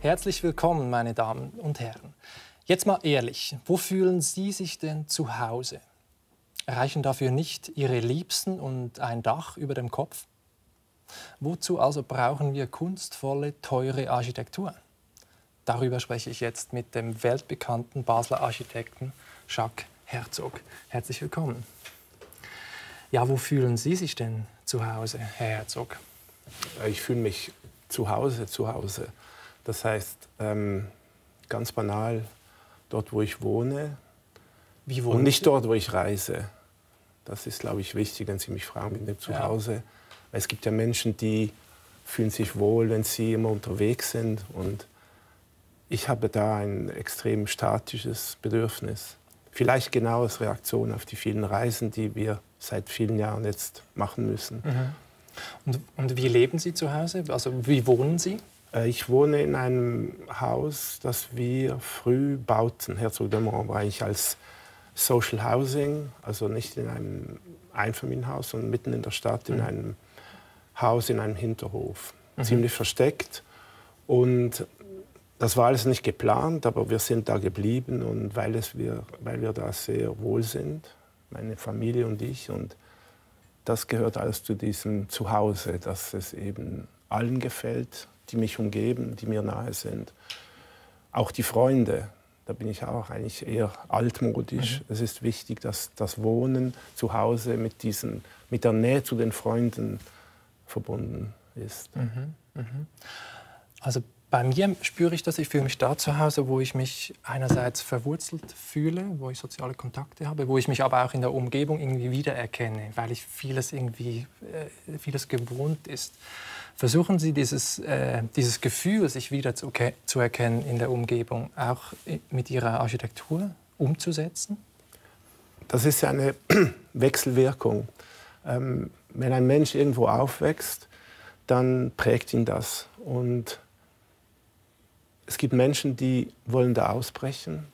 Herzlich willkommen, meine Damen und Herren. Jetzt mal ehrlich, wo fühlen Sie sich denn zu Hause? Reichen dafür nicht Ihre Liebsten und ein Dach über dem Kopf? Wozu also brauchen wir kunstvolle, teure Architektur? Darüber spreche ich jetzt mit dem weltbekannten Basler Architekten Jacques Herzog. Herzlich willkommen. Ja, wo fühlen Sie sich denn zu Hause, Herr Herzog? Ich fühle mich zu Hause. Das heißt, ganz banal, dort, wo ich wohne. Wie wohnen und nicht Sie? dort, wo ich reise. Das ist, glaube ich, wichtig, wenn Sie mich fragen, mit dem Zuhause. Weil es gibt ja Menschen, die fühlen sich wohl, wenn sie immer unterwegs sind. Und ich habe da ein extrem statisches Bedürfnis. Vielleicht genau als Reaktion auf die vielen Reisen, die wir seit vielen Jahren jetzt machen müssen. Und wie leben Sie zu Hause? Also wie wohnen Sie? Ich wohne in einem Haus, das wir früh bauten. Herzog de Mont war eigentlich als Social Housing, also nicht in einem Einfamilienhaus, sondern mitten in der Stadt, in einem Haus, in einem Hinterhof. Ziemlich versteckt. Und das war alles nicht geplant, aber wir sind da geblieben. Und weil wir da sehr wohl sind, meine Familie und ich. Und das gehört alles zu diesem Zuhause, dass es eben allen gefällt, die mich umgeben, die mir nahe sind. Auch die Freunde, da bin ich auch eigentlich eher altmodisch. Es ist wichtig, dass das Wohnen zu Hause mit der Nähe zu den Freunden verbunden ist. Also bei mir spüre ich das, ich fühle mich da zu Hause, wo ich mich einerseits verwurzelt fühle, wo ich soziale Kontakte habe, wo ich mich aber auch in der Umgebung irgendwie wiedererkenne, weil ich vieles gewohnt ist. Versuchen Sie dieses Gefühl, sich wieder zu erkennen in der Umgebung, auch mit Ihrer Architektur umzusetzen? Das ist ja eine Wechselwirkung. Wenn ein Mensch irgendwo aufwächst, dann prägt ihn das. Und es gibt Menschen, die wollen da ausbrechen,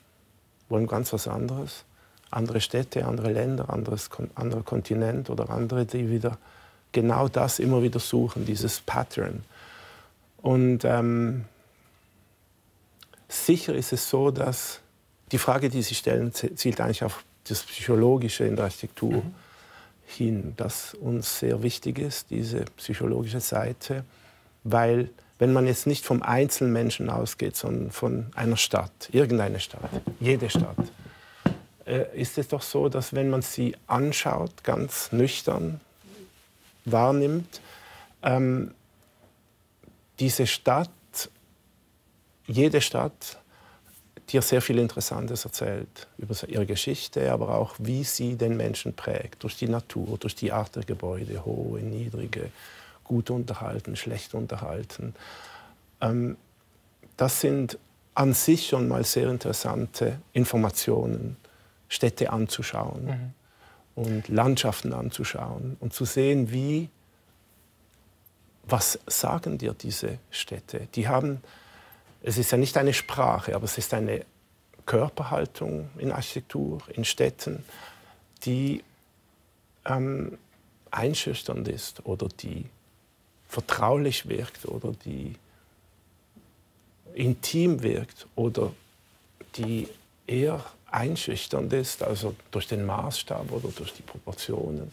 wollen ganz was anderes. Andere Städte, andere Länder, anderer Kontinent oder andere, die wieder genau das immer wieder suchen, dieses Pattern. Und sicher ist es so, dass die Frage, die Sie stellen, zielt eigentlich auf das Psychologische in der Architektur hin, das uns sehr wichtig ist, diese psychologische Seite, weil wenn man jetzt nicht vom einzelnen Menschen ausgeht, sondern von einer Stadt, irgendeine Stadt, jede Stadt, ist es doch so, dass wenn man sie anschaut, ganz nüchtern wahrnimmt, diese Stadt, jede Stadt, dir sehr viel Interessantes erzählt über ihre Geschichte, aber auch, wie sie den Menschen prägt, durch die Natur, durch die Art der Gebäude, hohe, niedrige, gut unterhalten, schlecht unterhalten. Das sind an sich schon mal sehr interessante Informationen, Städte anzuschauen und Landschaften anzuschauen und zu sehen, was sagen dir diese Städte? Es ist ja nicht eine Sprache, aber es ist eine Körperhaltung in Architektur, in Städten, die einschüchternd ist oder die vertraulich wirkt oder die intim wirkt oder die eher einschüchternd ist, also durch den Maßstab oder durch die Proportionen.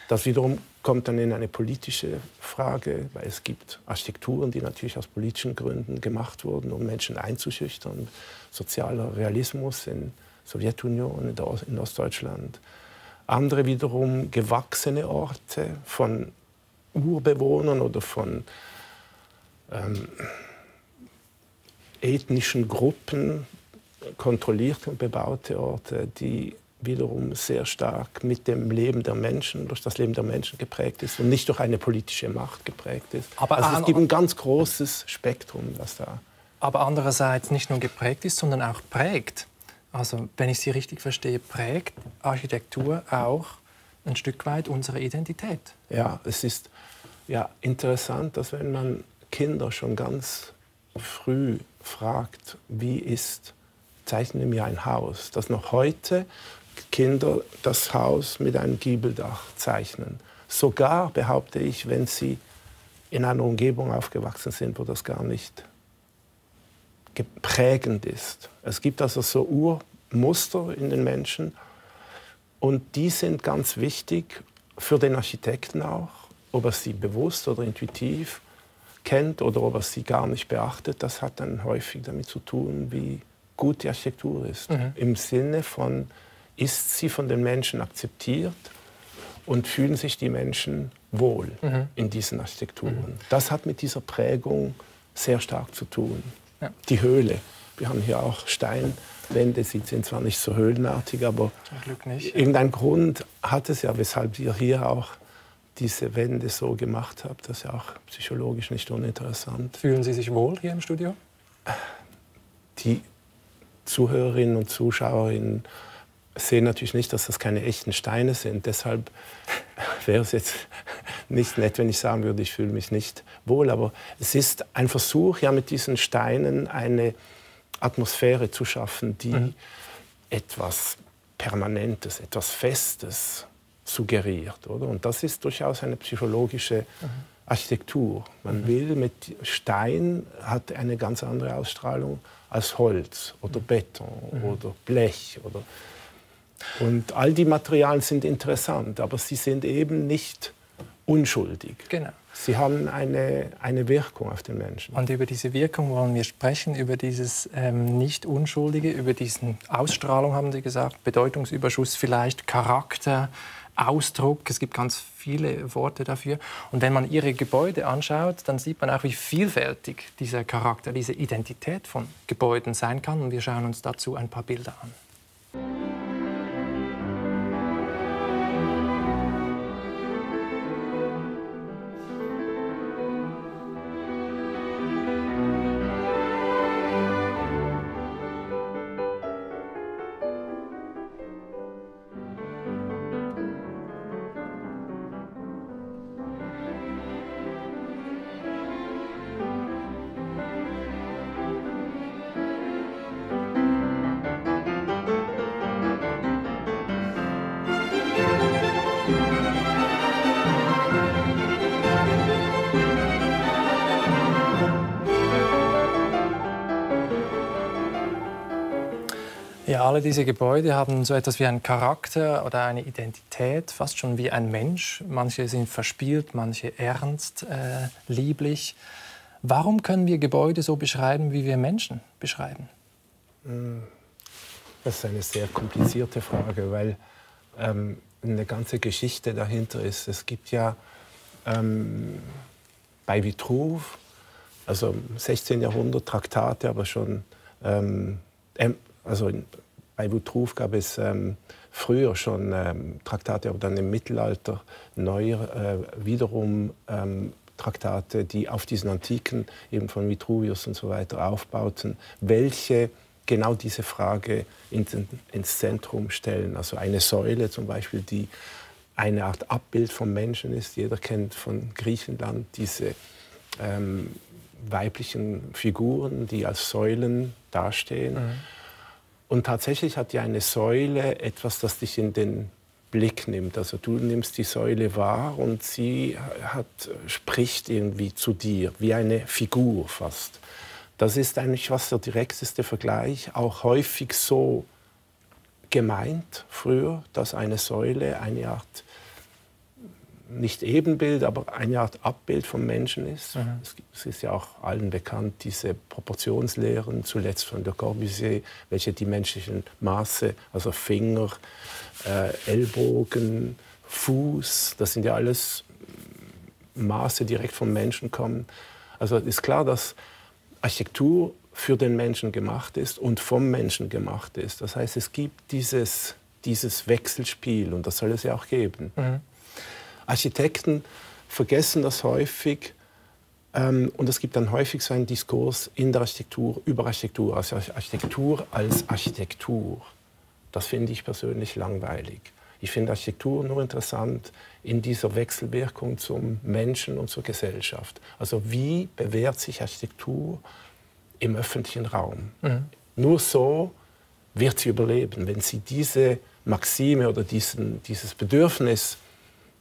Das wiederum kommt dann in eine politische Frage, weil es gibt Architekturen, die natürlich aus politischen Gründen gemacht wurden, um Menschen einzuschüchtern. Sozialer Realismus in der Sowjetunion, in Ostdeutschland. Andere wiederum gewachsene Orte von Urbewohnern oder von ethnischen Gruppen, kontrollierte und bebaute Orte, die wiederum sehr stark mit dem Leben der Menschen, durch das Leben der Menschen geprägt ist und nicht durch eine politische Macht geprägt ist. Aber also es gibt ein ganz großes Spektrum, das da... Aber andererseits nicht nur geprägt ist, sondern auch prägt. Also, wenn ich Sie richtig verstehe, prägt Architektur auch ein Stück weit unsere Identität. Ja, es ist ja interessant, dass wenn man Kinder schon ganz früh fragt, zeichne mir ein Haus, dass noch heute Kinder das Haus mit einem Giebeldach zeichnen. Sogar, behaupte ich, wenn sie in einer Umgebung aufgewachsen sind, wo das gar nicht prägend ist. Es gibt also so Urmuster in den Menschen und die sind ganz wichtig für den Architekten auch, ob er sie bewusst oder intuitiv kennt oder ob er sie gar nicht beachtet. Das hat dann häufig damit zu tun, wie gut die Architektur ist. Im Sinne von, ist sie von den Menschen akzeptiert und fühlen sich die Menschen wohl in diesen Architekturen. Das hat mit dieser Prägung sehr stark zu tun. Ja. Die Höhle. Wir haben hier auch Steinwände, sie sind zwar nicht so höhlenartig, aber zum Glück nicht. Irgendein Grund hat es ja, weshalb ihr hier auch diese Wände so gemacht habt. Das ist ja auch psychologisch nicht uninteressant. Fühlen Sie sich wohl hier im Studio? Die Zuhörerinnen und Zuschauerinnen sehen natürlich nicht, dass das keine echten Steine sind. Deshalb wäre es jetzt nicht nett, wenn ich sagen würde, ich fühle mich nicht wohl. Aber es ist ein Versuch, ja, mit diesen Steinen eine Atmosphäre zu schaffen, die etwas Permanentes, etwas Festes suggeriert. Oder? Und das ist durchaus eine psychologische Architektur. Man will mit Stein, hat eine ganz andere Ausstrahlung als Holz oder Beton oder Blech. Und all die Materialien sind interessant, aber sie sind eben nicht unschuldig. Genau. Sie haben eine Wirkung auf den Menschen. Und über diese Wirkung wollen wir sprechen, über dieses Nicht-Unschuldige, über diesen Ausstrahlung, haben Sie gesagt, Bedeutungsüberschuss vielleicht, Charakter, Ausdruck. Es gibt ganz viele Worte dafür. Und wenn man Ihre Gebäude anschaut, dann sieht man auch, wie vielfältig dieser Charakter, diese Identität von Gebäuden sein kann. Und wir schauen uns dazu ein paar Bilder an. Ja, alle diese Gebäude haben so etwas wie einen Charakter oder eine Identität, fast schon wie ein Mensch. Manche sind verspielt, manche ernst, lieblich. Warum können wir Gebäude so beschreiben, wie wir Menschen beschreiben? Das ist eine sehr komplizierte Frage, weil eine ganze Geschichte dahinter ist. Es gibt ja bei Vitruv, also im 16. Jahrhundert Traktate, aber schon also bei Vitruv gab es früher schon Traktate, aber dann im Mittelalter neuer wiederum Traktate, die auf diesen Antiken eben von Vitruvius und so weiter aufbauten, welche genau diese Frage ins Zentrum stellen. Also eine Säule zum Beispiel, die eine Art Abbild vom Menschen ist. Jeder kennt von Griechenland diese weiblichen Figuren, die als Säulen dastehen. Und tatsächlich hat ja eine Säule etwas, das dich in den Blick nimmt. Also du nimmst die Säule wahr und sie spricht irgendwie zu dir, wie eine Figur fast. Das ist eigentlich was der direkteste Vergleich, auch häufig so gemeint früher, dass eine Säule eine Art, nicht Ebenbild, aber eine Art Abbild vom Menschen ist. Es ist ja auch allen bekannt, diese Proportionslehren, zuletzt von Le Corbusier, welche die menschlichen Maße, also Finger, Ellbogen, Fuß, das sind ja alles Maße, die direkt vom Menschen kommen. Also es ist klar, dass Architektur für den Menschen gemacht ist und vom Menschen gemacht ist. Das heißt, es gibt dieses Wechselspiel und das soll es ja auch geben. Architekten vergessen das häufig und es gibt dann häufig so einen Diskurs in der Architektur über Architektur, also Architektur als Architektur. Das finde ich persönlich langweilig. Ich finde Architektur nur interessant in dieser Wechselwirkung zum Menschen und zur Gesellschaft. Also wie bewährt sich Architektur im öffentlichen Raum? Nur so wird sie überleben, wenn sie diese Maxime oder dieses Bedürfnis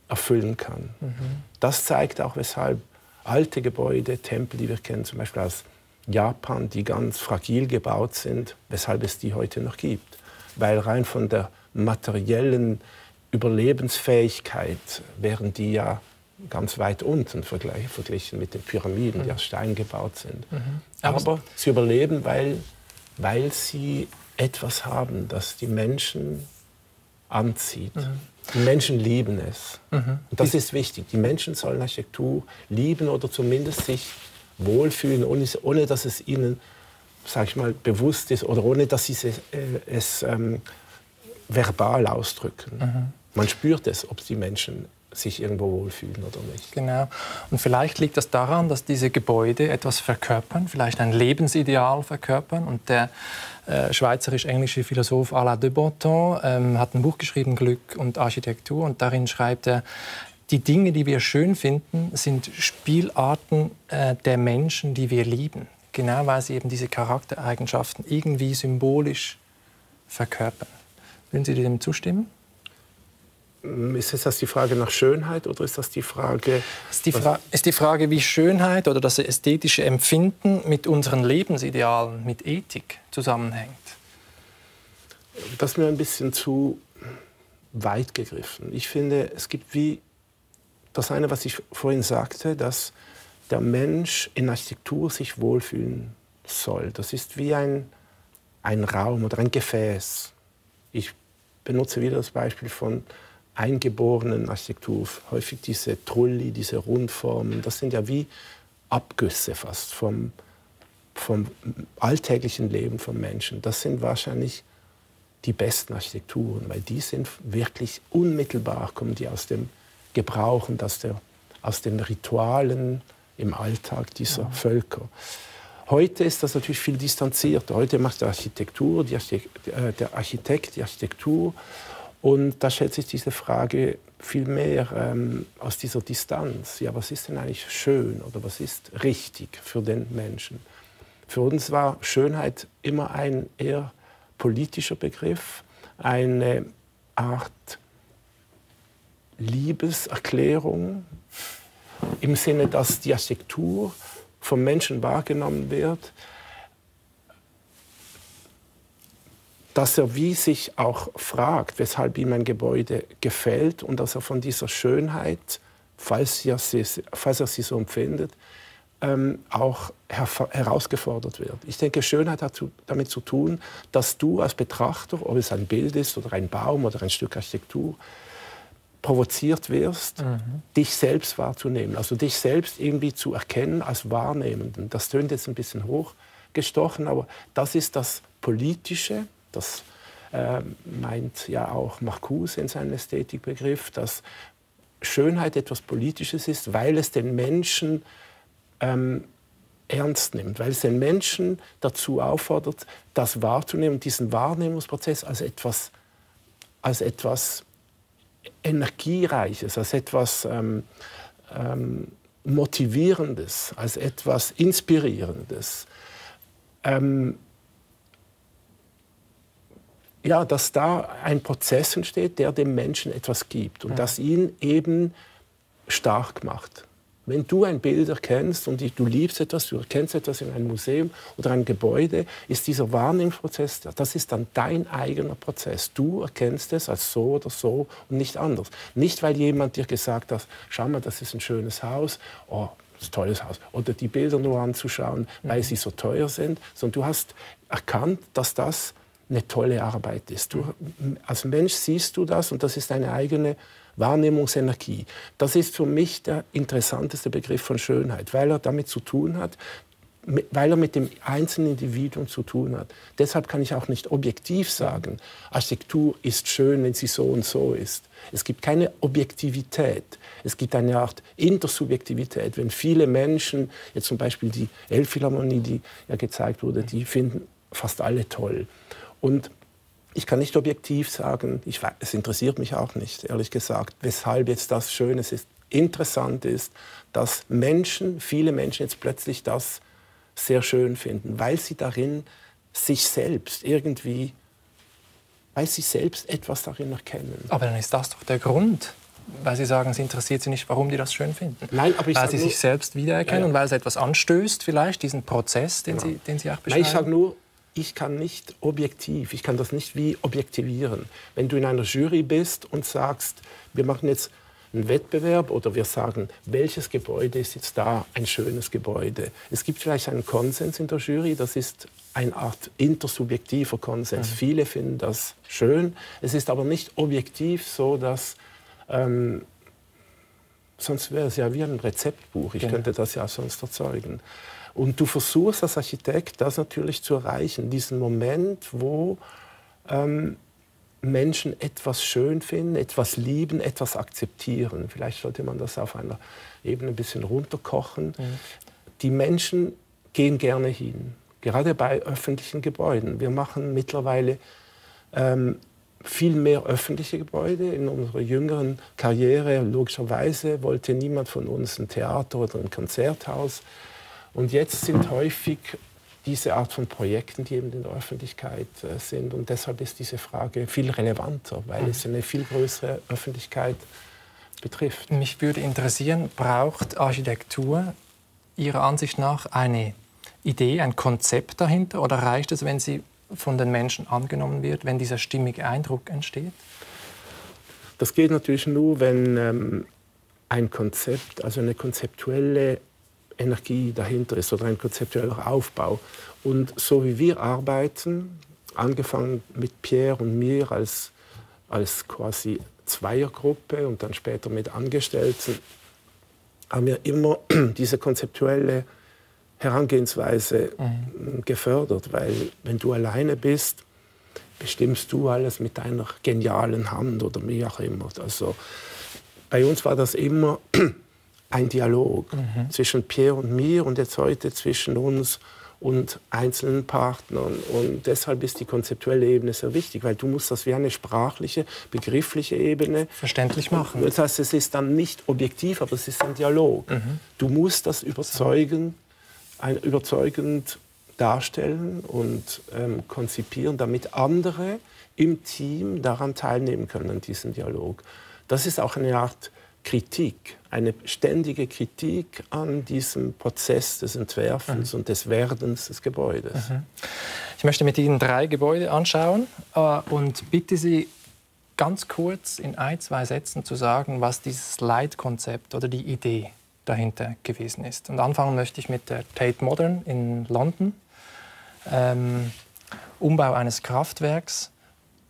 erfüllen kann. Das zeigt auch, weshalb alte Gebäude, Tempel, die wir kennen, zum Beispiel aus Japan, die ganz fragil gebaut sind, weshalb es die heute noch gibt. Weil rein von der materiellen Überlebensfähigkeit wären die ja ganz weit unten verglichen mit den Pyramiden, die aus Stein gebaut sind. Aber sie überleben, weil sie etwas haben, das die Menschen anzieht. Die Menschen lieben es. Und das ist wichtig. Die Menschen sollen Architektur lieben oder zumindest sich wohlfühlen, ohne dass es ihnen, sag ich mal, bewusst ist oder ohne dass sie es verbal ausdrücken. Man spürt es, ob die Menschen sich irgendwo wohlfühlen oder nicht. Genau. Und vielleicht liegt das daran, dass diese Gebäude etwas verkörpern, vielleicht ein Lebensideal verkörpern. Und der schweizerisch-englische Philosoph Alain de Botton hat ein Buch geschrieben, Glück und Architektur. Und darin schreibt er, die Dinge, die wir schön finden, sind Spielarten der Menschen, die wir lieben. Genau weil sie eben diese Charaktereigenschaften irgendwie symbolisch verkörpern. Würden Sie dem zustimmen? Ist das die Frage nach Schönheit oder ist das die Frage... Ist die Frage, wie Schönheit oder das ästhetische Empfinden mit unseren Lebensidealen, mit Ethik zusammenhängt? Das ist mir ein bisschen zu weit gegriffen. Ich finde, es gibt wie das eine, was ich vorhin sagte, dass der Mensch in Architektur sich wohlfühlen soll. Das ist wie ein Raum oder ein Gefäß. Ich benutze wieder das Beispiel von eingeborenen Architektur. Häufig diese Trulli, diese Rundformen, das sind ja wie Abgüsse fast vom alltäglichen Leben von Menschen. Das sind wahrscheinlich die besten Architekturen, weil die sind wirklich unmittelbar, kommen die aus dem Gebrauchen, aus den Ritualen im Alltag dieser Völker. Heute ist das natürlich viel distanzierter. Heute macht der Architekt die Architektur. Und da stellt sich diese Frage viel mehr aus dieser Distanz. Ja, was ist denn eigentlich schön oder was ist richtig für den Menschen? Für uns war Schönheit immer ein eher politischer Begriff, eine Art Liebeserklärung im Sinne, dass die Architektur vom Menschen wahrgenommen wird, dass er wie sich auch fragt, weshalb ihm ein Gebäude gefällt und dass er von dieser Schönheit, falls er sie so empfindet, auch herausgefordert wird. Ich denke, Schönheit hat damit zu tun, dass du als Betrachter, ob es ein Bild ist oder ein Baum oder ein Stück Architektur, provoziert wirst, dich selbst wahrzunehmen, also dich selbst irgendwie zu erkennen als Wahrnehmenden. Das tönt jetzt ein bisschen hochgestochen, aber das ist das Politische, das meint ja auch Marcuse in seinem Ästhetikbegriff, dass Schönheit etwas Politisches ist, weil es den Menschen ernst nimmt, weil es den Menschen dazu auffordert, das wahrzunehmen, diesen Wahrnehmungsprozess als etwas Energiereiches, als etwas Motivierendes, als etwas Inspirierendes. Ja, dass da ein Prozess entsteht, der dem Menschen etwas gibt und das ihn eben stark macht. Wenn du ein Bild erkennst und du liebst etwas, du erkennst etwas in einem Museum oder einem Gebäude, ist dieser Wahrnehmungsprozess, das ist dann dein eigener Prozess. Du erkennst es als so oder so und nicht anders. Nicht, weil jemand dir gesagt hat, schau mal, das ist ein schönes Haus, oh, das ist ein tolles Haus. Oder die Bilder nur anzuschauen, weil sie so teuer sind, sondern du hast erkannt, dass das eine tolle Arbeit ist. Du, als Mensch siehst du das und das ist deine eigene Wahrnehmungsenergie. Das ist für mich der interessanteste Begriff von Schönheit, weil er damit zu tun hat, weil er mit dem einzelnen Individuum zu tun hat. Deshalb kann ich auch nicht objektiv sagen, Architektur ist schön, wenn sie so und so ist. Es gibt keine Objektivität. Es gibt eine Art Intersubjektivität. Wenn viele Menschen, jetzt zum Beispiel die Elbphilharmonie, die ja gezeigt wurde, die finden fast alle toll. Und ich kann nicht objektiv sagen, es interessiert mich auch nicht, ehrlich gesagt, weshalb jetzt das Schönes ist. Interessant ist, dass viele Menschen jetzt plötzlich das sehr schön finden, weil sie darin sich selbst irgendwie, weil sie selbst etwas darin erkennen. Aber dann ist das doch der Grund, weil Sie sagen, es interessiert Sie nicht, warum die das schön finden. Nein, aber weil Sie sich selbst wiedererkennen und weil es etwas anstößt, vielleicht, diesen Prozess, den Sie auch beschreiben? Nein, ich sage nur, ich kann nicht objektiv, ich kann das nicht wie objektivieren. Wenn du in einer Jury bist und sagst, wir machen jetzt einen Wettbewerb oder wir sagen, welches Gebäude ist jetzt da ein schönes Gebäude. Es gibt vielleicht einen Konsens in der Jury, das ist eine Art intersubjektiver Konsens. Viele finden das schön, es ist aber nicht objektiv so, dass sonst wäre es ja wie ein Rezeptbuch, ich könnte das ja sonst erzeugen. Und du versuchst als Architekt das natürlich zu erreichen, diesen Moment, wo Menschen etwas schön finden, etwas lieben, etwas akzeptieren. Vielleicht sollte man das auf einer Ebene ein bisschen runterkochen. Die Menschen gehen gerne hin, gerade bei öffentlichen Gebäuden. Wir machen mittlerweile viel mehr öffentliche Gebäude. In unserer jüngeren Karriere, logischerweise, wollte niemand von uns ein Theater oder ein Konzerthaus. Und jetzt sind häufig diese Art von Projekten, die eben in der Öffentlichkeit sind. Und deshalb ist diese Frage viel relevanter, weil es eine viel größere Öffentlichkeit betrifft. Mich würde interessieren, braucht Architektur Ihrer Ansicht nach eine Idee, ein Konzept dahinter? Oder reicht es, wenn sie von den Menschen angenommen wird, wenn dieser stimmige Eindruck entsteht? Das geht natürlich nur, wenn ein Konzept, also eine konzeptuelle Energie dahinter ist oder ein konzeptueller Aufbau. Und so wie wir arbeiten, angefangen mit Pierre und mir als quasi Zweiergruppe und dann später mit Angestellten, haben wir immer diese konzeptuelle Herangehensweise gefördert, weil wenn du alleine bist, bestimmst du alles mit deiner genialen Hand oder wie auch immer. Also bei uns war das immer ein Dialog zwischen Pierre und mir und jetzt heute zwischen uns und einzelnen Partnern. Und deshalb ist die konzeptuelle Ebene sehr wichtig, weil du musst das wie eine sprachliche, begriffliche Ebene verständlich machen. Das heißt, es ist dann nicht objektiv, aber es ist ein Dialog. Du musst das überzeugend darstellen und konzipieren, damit andere im Team daran teilnehmen können, an diesem Dialog. Das ist auch eine Art Kritik, eine ständige Kritik an diesem Prozess des Entwerfens und des Werdens des Gebäudes. Ich möchte mit Ihnen 3 Gebäude anschauen und bitte Sie ganz kurz in 1, 2 Sätzen zu sagen, was dieses Leitkonzept oder die Idee dahinter gewesen ist. Und anfangen möchte ich mit der Tate Modern in London. Umbau eines Kraftwerks.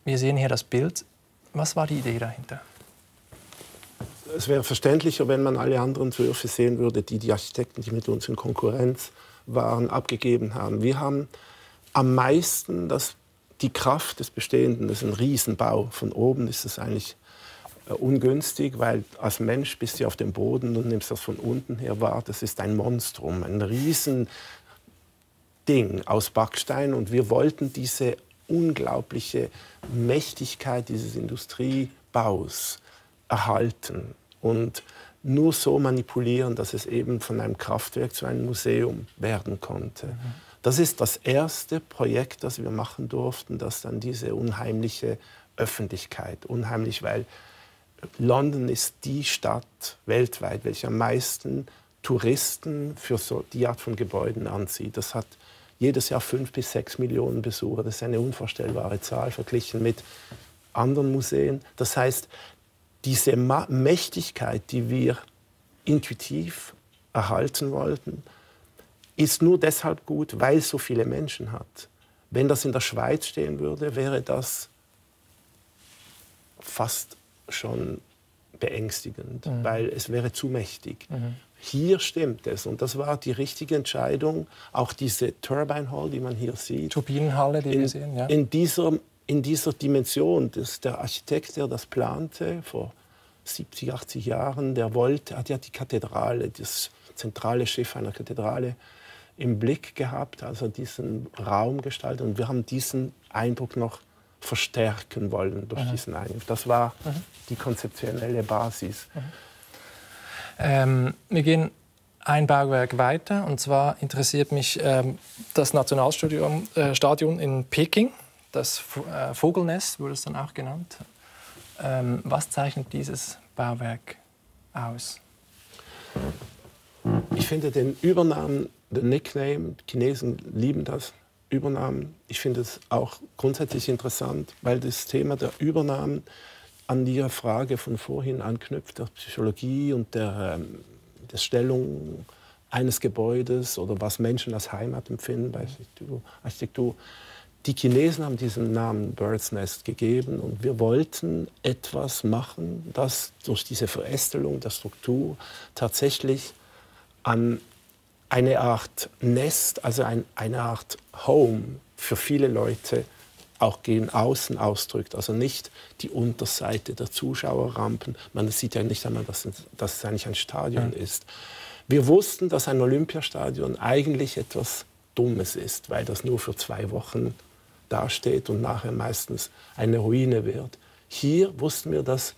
Wir sehen hier das Bild. Was war die Idee dahinter? Es wäre verständlicher, wenn man alle anderen Entwürfe sehen würde, die Architekten, die mit uns in Konkurrenz waren, abgegeben haben. Wir haben am meisten die Kraft des Bestehenden. Das ist ein Riesenbau. Von oben ist es eigentlich ungünstig, weil als Mensch bist du auf dem Boden und nimmst das von unten her wahr. Das ist ein Monstrum, ein Riesending aus Backstein. Und wir wollten diese unglaubliche Mächtigkeit dieses Industriebaus erhalten und nur so manipulieren, dass es eben von einem Kraftwerk zu einem Museum werden konnte. Das ist das erste Projekt, das wir machen durften, das dann diese unheimliche Öffentlichkeit, unheimlich, weil London ist die Stadt weltweit, welche am meisten Touristen für so die Art von Gebäuden anzieht. Das hat jedes Jahr 5 bis 6 Millionen Besucher. Das ist eine unvorstellbare Zahl verglichen mit anderen Museen. Das heißt, diese Mächtigkeit, die wir intuitiv erhalten wollten, ist nur deshalb gut, weil es so viele Menschen hat. Wenn das in der Schweiz stehen würde, wäre das fast schon beängstigend, weil es wäre zu mächtig. Hier stimmt es und das war die richtige Entscheidung. Auch diese Turbine Hall, die man hier sieht, Turbinenhalle, die wir sehen, ja. In dieser Dimension, der Architekt, der das plante, vor 70, 80 Jahren, hat ja die Kathedrale, das zentrale Schiff einer Kathedrale im Blick gehabt, also diesen Raum gestaltet. Und wir haben diesen Eindruck noch verstärken wollen durch diesen Eindruck. Das war die konzeptionelle Basis. Wir gehen ein Bauwerk weiter, und zwar interessiert mich das Nationalstadion in Peking. Das Vogelnest wurde es dann auch genannt. Was zeichnet dieses Bauwerk aus? Ich finde den Übernamen, den Nickname, die Chinesen lieben das, Übernamen. Ich finde es auch grundsätzlich interessant, weil das Thema der Übernahmen an die Frage von vorhin anknüpft, der Psychologie und der Stellung eines Gebäudes oder was Menschen als Heimat empfinden bei Architektur. Die Chinesen haben diesen Namen Bird's Nest gegeben und wir wollten etwas machen, das durch diese Verästelung der Struktur tatsächlich an eine Art Nest, also eine Art Home für viele Leute auch gegen außen ausdrückt. Also nicht die Unterseite der Zuschauerrampen. Man sieht ja nicht einmal, dass es eigentlich ein Stadion ist. Wir wussten, dass ein Olympiastadion eigentlich etwas Dummes ist, weil das nur für 2 Wochen dasteht und nachher meistens eine Ruine wird. Hier wussten wir, dass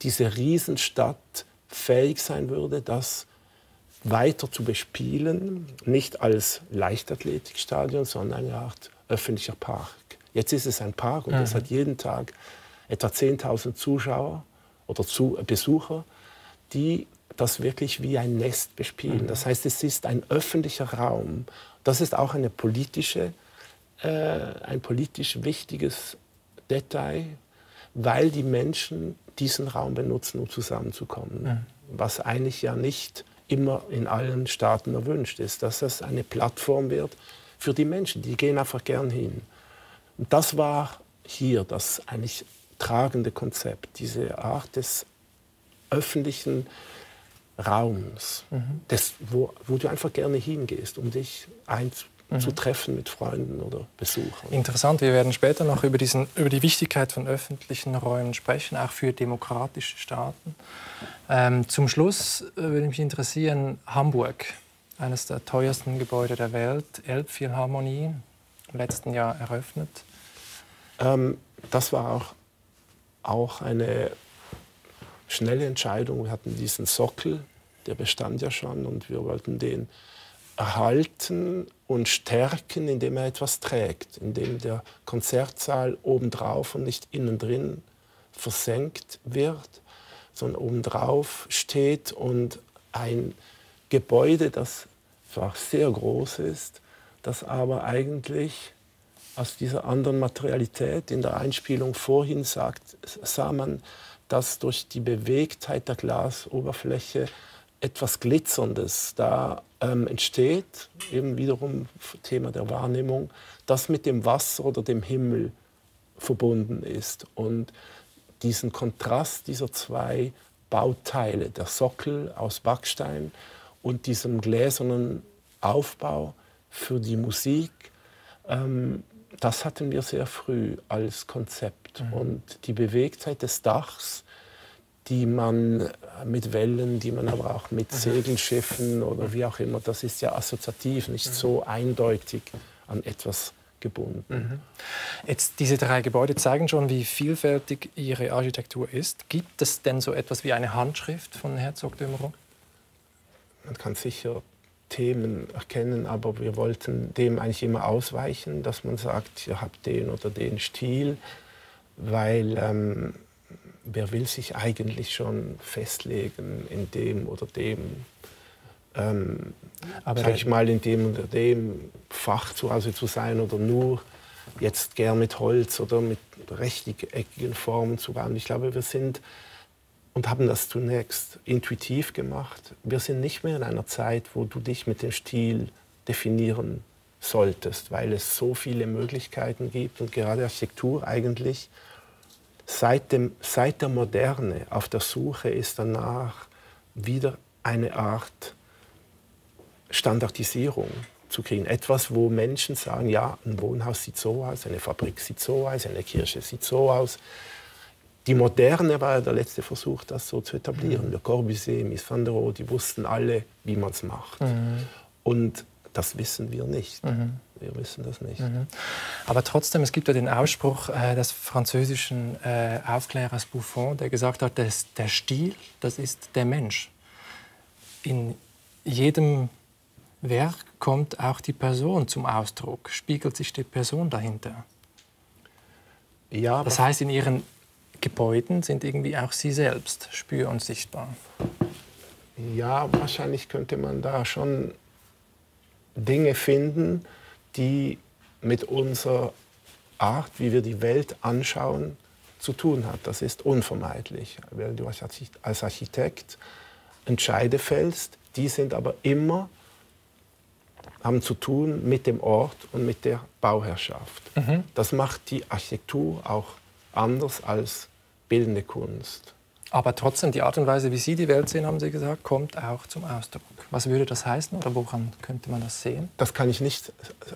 diese Riesenstadt fähig sein würde, das weiter zu bespielen, nicht als Leichtathletikstadion, sondern eine Art öffentlicher Park. Jetzt ist es ein Park und es hat jeden Tag etwa 10.000 Zuschauer oder Besucher, die das wirklich wie ein Nest bespielen. Das heißt, es ist ein öffentlicher Raum. Das ist auch ein politisch wichtiges Detail, weil die Menschen diesen Raum benutzen, um zusammenzukommen. Was eigentlich ja nicht immer in allen Staaten erwünscht ist, dass es eine Plattform wird für die Menschen. Die gehen einfach gern hin. Und das war hier das eigentlich tragende Konzept, diese Art des öffentlichen Raums, wo du einfach gerne hingehst, um dich zu treffen mit Freunden oder Besuchern. Interessant, wir werden später noch über die Wichtigkeit von öffentlichen Räumen sprechen, auch für demokratische Staaten. Zum Schluss würde mich interessieren, Hamburg, eines der teuersten Gebäude der Welt, Elbphilharmonie, im letzten Jahr eröffnet. Das war auch eine schnelle Entscheidung. Wir hatten diesen Sockel, der bestand ja schon, und wir wollten den erhalten und stärken, indem er etwas trägt, indem der Konzertsaal obendrauf und nicht innen drin versenkt wird, sondern obendrauf steht und ein Gebäude, das zwar sehr groß ist, das aber eigentlich aus dieser anderen Materialität in der Einspielung vorhin sah man, dass durch die Bewegtheit der Glasoberfläche etwas Glitzerndes da entsteht, eben wiederum Thema der Wahrnehmung, das mit dem Wasser oder dem Himmel verbunden ist. Und diesen Kontrast dieser 2 Bauteile, der Sockel aus Backstein und diesem gläsernen Aufbau für die Musik, das hatten wir sehr früh als Konzept. Und die Bewegtheit des Dachs, die man mit Wellen, die man aber auch mit Segelschiffen oder wie auch immer, das ist ja assoziativ, nicht so eindeutig an etwas gebunden. Jetzt, diese 3 Gebäude zeigen schon, wie vielfältig Ihre Architektur ist. Gibt es denn so etwas wie eine Handschrift von Herzog de Meuron? Man kann sicher Themen erkennen, aber wir wollten dem eigentlich immer ausweichen, dass man sagt, ihr habt den oder den Stil, weil wer will sich eigentlich schon festlegen in dem oder dem, sag ich mal, in dem oder dem Fach zu Hause zu sein oder nur jetzt gern mit Holz oder mit rechteckigen Formen zu bauen. Ich glaube, wir sind und haben das zunächst intuitiv gemacht. Wir sind nicht mehr in einer Zeit, wo du dich mit dem Stil definieren solltest, weil es so viele Möglichkeiten gibt und gerade Architektur eigentlich seit der Moderne auf der Suche ist danach wieder eine Art Standardisierung zu kriegen. Etwas, wo Menschen sagen, ja, ein Wohnhaus sieht so aus, eine Fabrik sieht so aus, eine Kirche sieht so aus. Die Moderne war ja der letzte Versuch, das so zu etablieren. Le Corbusier, Mies van der Rohe, die wussten alle, wie man es macht. Und das wissen wir nicht. Wir wissen das nicht. Aber trotzdem, es gibt ja den Ausspruch des französischen Aufklärers Buffon, der gesagt hat, der Stil, das ist der Mensch. In jedem Werk kommt auch die Person zum Ausdruck, spiegelt sich die Person dahinter. Ja, das heißt, in Ihren Gebäuden sind irgendwie auch Sie selbst spür- und sichtbar. Ja, wahrscheinlich könnte man da schon Dinge finden, die mit unserer Art, wie wir die Welt anschauen, zu tun hat. Das ist unvermeidlich, weil du als Architekt Entscheide fällst, die sind aber immer, haben zu tun mit dem Ort und mit der Bauherrschaft. Das macht die Architektur auch anders als bildende Kunst. Aber trotzdem, die Art und Weise, wie Sie die Welt sehen, haben Sie gesagt, kommt auch zum Ausdruck. Was würde das heißen oder woran könnte man das sehen? Das kann ich nicht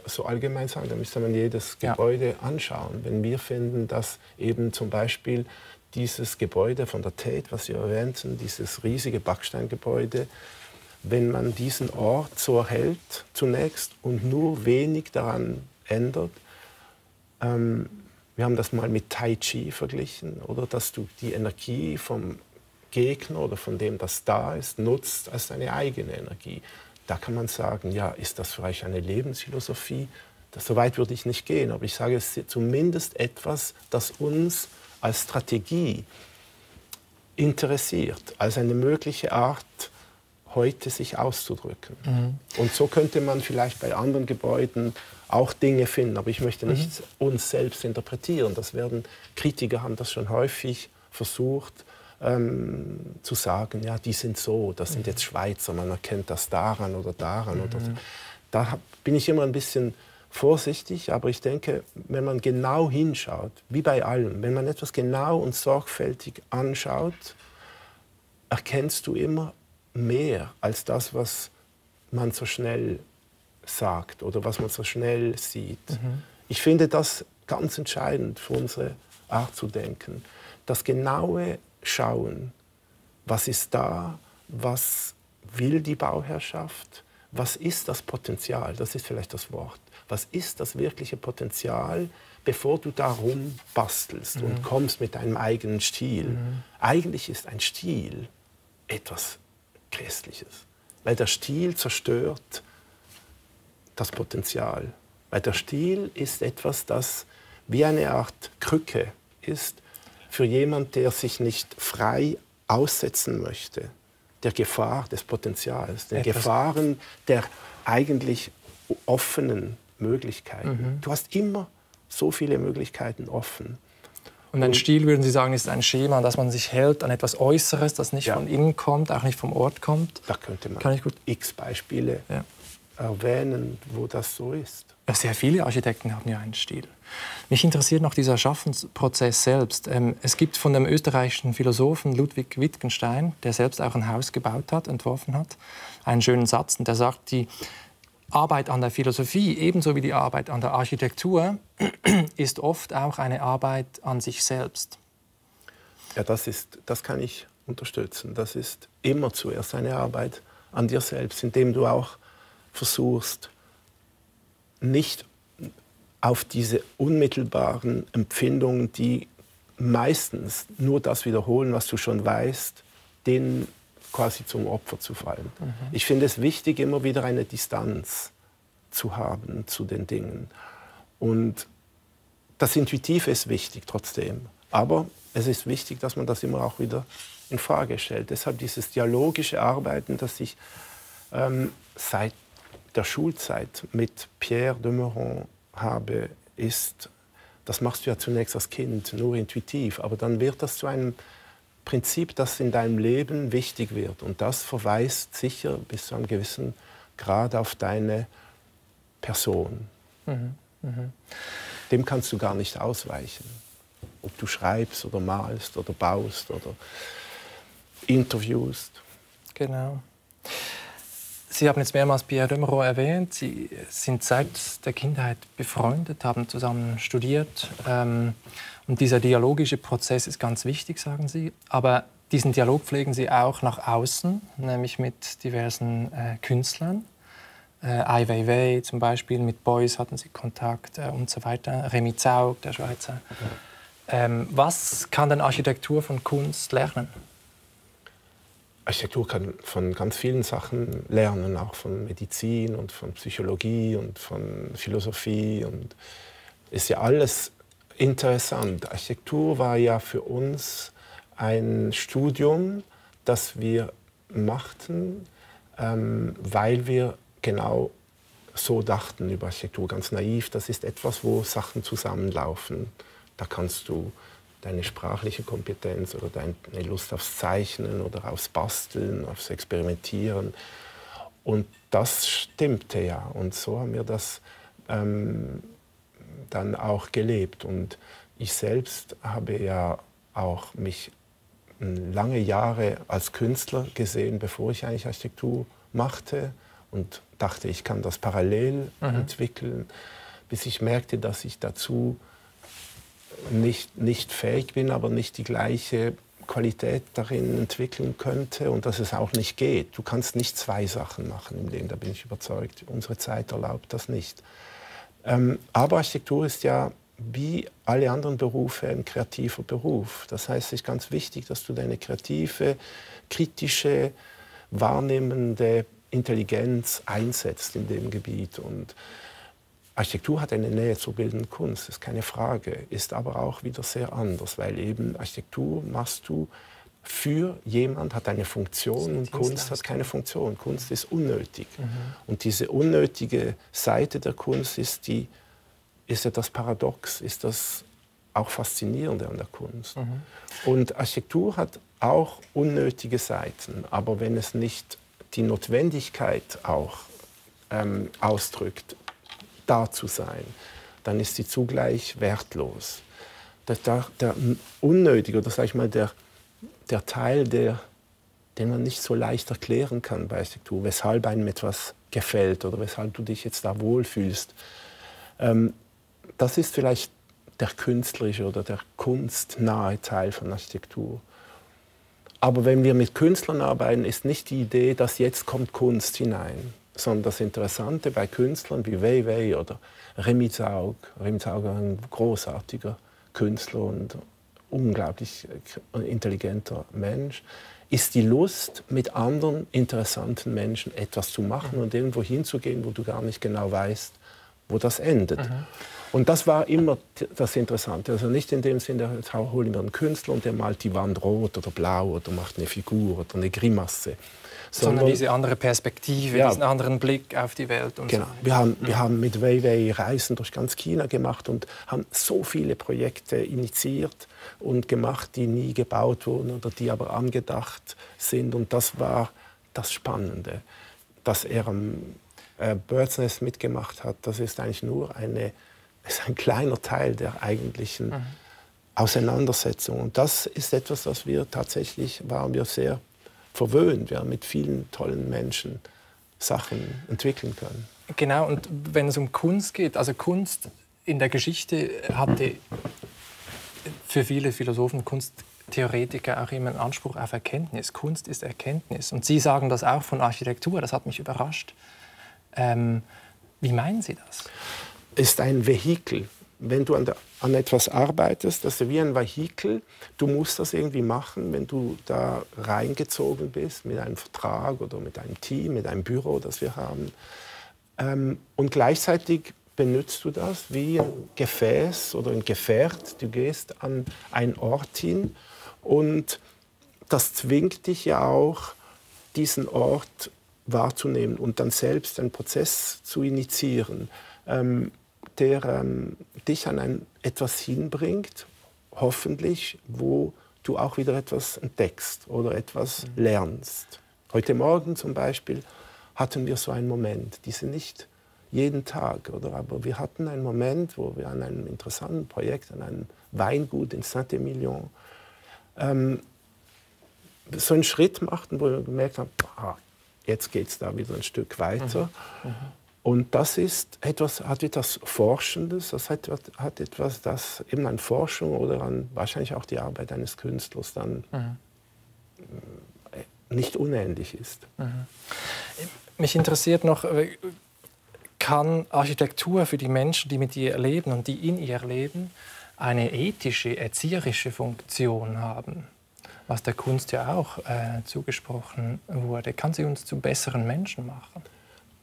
so allgemein sagen, da müsste man jedes Gebäude anschauen. Wenn wir finden, dass eben zum Beispiel dieses Gebäude von der Tate, was Sie erwähnten, dieses riesige Backsteingebäude, wenn man diesen Ort so erhält zunächst und nur wenig daran ändert, wir haben das mal mit Tai Chi verglichen, oder dass du die Energie vom Gegner oder von dem, das da ist, nutzt als deine eigene Energie. Da kann man sagen, ja, ist das vielleicht eine Lebensphilosophie? So weit würde ich nicht gehen, aber ich sage, es ist zumindest etwas, das uns als Strategie interessiert, als eine mögliche Art, heute sich auszudrücken. Und so könnte man vielleicht bei anderen Gebäuden auch Dinge finden, aber ich möchte nicht uns selbst interpretieren. Kritiker haben das schon häufig versucht, zu sagen, ja, die sind so, das sind jetzt Schweizer, man erkennt das daran oder daran. Oder so. Da bin ich immer ein bisschen vorsichtig, aber ich denke, wenn man genau hinschaut, wie bei allem, wenn man etwas genau und sorgfältig anschaut, erkennst du immer mehr als das, was man so schnell sagt oder was man so schnell sieht. Ich finde das ganz entscheidend für unsere Art zu denken. Das genaue Schauen, was ist da, was will die Bauherrschaft, was ist das Potenzial, das ist vielleicht das Wort, was ist das wirkliche Potenzial, bevor du darum bastelst und kommst mit deinem eigenen Stil. Eigentlich ist ein Stil etwas Grässliches, weil der Stil zerstört das Potenzial. Weil der Stil ist etwas, das wie eine Art Krücke ist für jemanden, der sich nicht frei aussetzen möchte, der Gefahr des Potenzials, der Gefahren der eigentlich offenen Möglichkeiten. Du hast immer so viele Möglichkeiten offen. Und ein Stil, würden Sie sagen, ist ein Schema, an das man sich hält, an etwas Äußeres, das nicht von innen kommt, auch nicht vom Ort kommt? Da könnte man x Beispiele erwähnen, wo das so ist. Ja, sehr viele Architekten haben ja einen Stil. Mich interessiert noch dieser Schaffensprozess selbst. Es gibt von dem österreichischen Philosophen Ludwig Wittgenstein, der selbst auch ein Haus gebaut hat, entworfen hat, einen schönen Satz, und der sagt, die Arbeit an der Philosophie, ebenso wie die Arbeit an der Architektur, ist oft auch eine Arbeit an sich selbst. Ja, das kann ich unterstützen. Das ist immer zuerst eine Arbeit an dir selbst, indem du auch versuchst, nicht auf diese unmittelbaren Empfindungen, die meistens nur das wiederholen, was du schon weißt, denen quasi zum Opfer zu fallen. Ich finde es wichtig, immer wieder eine Distanz zu haben zu den Dingen. Und das Intuitive ist wichtig trotzdem. Aber es ist wichtig, dass man das immer auch wieder in Frage stellt. Deshalb dieses dialogische Arbeiten, das ich seit der Schulzeit mit Pierre de Meuron habe, das machst du ja zunächst als Kind nur intuitiv, aber dann wird das zu einem Prinzip, das in deinem Leben wichtig wird. Und das verweist sicher bis zu einem gewissen Grad auf deine Person. Dem kannst du gar nicht ausweichen. Ob du schreibst oder malst oder baust oder interviewst. Genau. Sie haben jetzt mehrmals Pierre de Meuron erwähnt. Sie sind seit der Kindheit befreundet, haben zusammen studiert. Und dieser dialogische Prozess ist ganz wichtig, sagen Sie. Aber diesen Dialog pflegen Sie auch nach außen, nämlich mit diversen Künstlern. Ai Weiwei zum Beispiel, mit Beuys hatten Sie Kontakt und so weiter. Remy Zaugg, der Schweizer. Was kann denn Architektur von Kunst lernen? Architektur kann von ganz vielen Sachen lernen, auch von Medizin und von Psychologie und von Philosophie. Und ist ja alles interessant. Architektur war ja für uns ein Studium, das wir machten, weil wir genau so dachten über Architektur, ganz naiv. Das ist etwas, wo Sachen zusammenlaufen. Da kannst du deine sprachliche Kompetenz oder deine Lust aufs Zeichnen oder aufs Basteln, aufs Experimentieren. Und das stimmte ja. Und so haben wir das dann auch gelebt. Und ich selbst habe ja auch mich lange Jahre als Künstler gesehen, bevor ich eigentlich Architektur machte und dachte, ich kann das parallel entwickeln, bis ich merkte, dass ich dazu nicht fähig bin, aber nicht die gleiche Qualität darin entwickeln könnte und dass es auch nicht geht. Du kannst nicht zwei Sachen machen im Leben, da bin ich überzeugt. Unsere Zeit erlaubt das nicht. Aber Architektur ist ja wie alle anderen Berufe ein kreativer Beruf. Das heißt, es ist ganz wichtig, dass du deine kreative, kritische, wahrnehmende Intelligenz einsetzt in dem Gebiet. Und Architektur hat eine Nähe zur bildenden Kunst, ist keine Frage, ist aber auch wieder sehr anders, weil eben Architektur machst du für jemand, hat eine Funktion und Kunst hat keine Funktion. Kunst ist unnötig. Und diese unnötige Seite der Kunst ist ja das Paradox, ist das auch Faszinierende an der Kunst. Und Architektur hat auch unnötige Seiten, aber wenn es nicht die Notwendigkeit auch ausdrückt, da zu sein, dann ist sie zugleich wertlos. Der unnötige, oder sag ich mal, der Teil, den man nicht so leicht erklären kann bei Architektur, weshalb einem etwas gefällt oder weshalb du dich jetzt da wohlfühlst, das ist vielleicht der künstlerische oder der kunstnahe Teil von Architektur. Aber wenn wir mit Künstlern arbeiten, ist nicht die Idee, dass jetzt kommt Kunst hinein, sondern das Interessante bei Künstlern wie Wei Wei oder Remy Zaugg, ein großartiger Künstler und unglaublich intelligenter Mensch, ist die Lust, mit anderen interessanten Menschen etwas zu machen und irgendwo hinzugehen, wo du gar nicht genau weißt, wo das endet. Und das war immer das Interessante. Also nicht in dem Sinne, jetzt holen wir einen Künstler und der malt die Wand rot oder blau oder macht eine Figur oder eine Grimasse. Sondern diese andere Perspektive, ja, diesen anderen Blick auf die Welt. Und genau. So. Wir haben mit Wei Wei Reisen durch ganz China gemacht und haben so viele Projekte initiiert und gemacht, die nie gebaut wurden oder die aber angedacht sind. Und das war das Spannende, dass er am Bird's Nest mitgemacht hat. Das ist eigentlich nur ein kleiner Teil der eigentlichen Auseinandersetzung. Und das ist etwas, das waren wir sehr verwöhnt. Wir haben mit vielen tollen Menschen Sachen entwickeln können. Genau, und wenn es um Kunst geht, also Kunst in der Geschichte hatte für viele Philosophen, Kunsttheoretiker auch immer einen Anspruch auf Erkenntnis. Kunst ist Erkenntnis. Und Sie sagen das auch von Architektur, das hat mich überrascht. Wie meinen Sie das? Ist ein Vehikel. Wenn du an etwas arbeitest, das ist wie ein Vehikel. Du musst das irgendwie machen, wenn du da reingezogen bist mit einem Vertrag oder mit einem Team, mit einem Büro, das wir haben. Und gleichzeitig benutzt du das wie ein Gefäß oder ein Gefährt. Du gehst an einen Ort hin und das zwingt dich ja auch, diesen Ort wahrzunehmen und dann selbst einen Prozess zu initiieren, der dich an etwas hinbringt, hoffentlich, wo du auch wieder etwas entdeckst oder etwas lernst. Heute Morgen zum Beispiel hatten wir so einen Moment, diese nicht jeden Tag, oder? Aber wir hatten einen Moment, wo wir an einem interessanten Projekt, an einem Weingut in Saint-Émilion, so einen Schritt machten, wo wir gemerkt haben, jetzt geht es da wieder ein Stück weiter. Und das hat etwas Forschendes, das hat etwas, das eben an Forschung oder an wahrscheinlich auch die Arbeit eines Künstlers dann nicht unähnlich ist. Mich interessiert noch, kann Architektur für die Menschen, die mit ihr leben und die in ihr leben, eine ethische, erzieherische Funktion haben? Was der Kunst ja auch zugesprochen wurde. Kann sie uns zu besseren Menschen machen?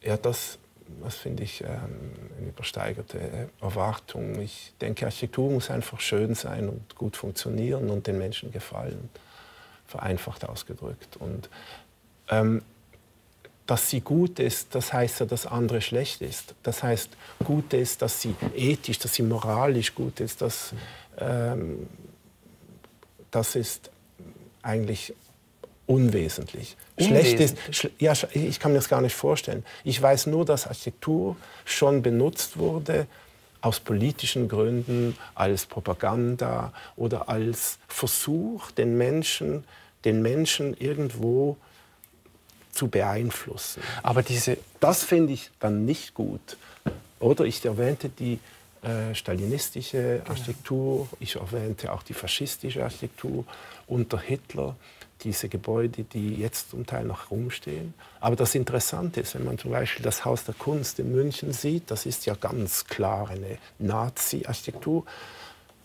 Ja, das das finde ich eine übersteigerte Erwartung. Ich denke, Architektur muss einfach schön sein und gut funktionieren und den Menschen gefallen, vereinfacht ausgedrückt. Und dass sie gut ist, das heißt ja, dass andere schlecht ist. Das heißt, gut ist, dass sie ethisch, dass sie moralisch gut ist. Das ist eigentlich unwesentlich. Schlecht ist, ja, ich kann mir das gar nicht vorstellen. Ich weiß nur, dass Architektur schon benutzt wurde aus politischen Gründen, als Propaganda oder als Versuch, den Menschen irgendwo zu beeinflussen. Aber das finde ich dann nicht gut. Oder ich erwähnte die stalinistische Architektur, ich erwähnte auch die faschistische Architektur unter Hitler, diese Gebäude, die jetzt zum Teil noch rumstehen. Aber das Interessante ist, wenn man zum Beispiel das Haus der Kunst in München sieht, das ist ja ganz klar eine Nazi-Architektur.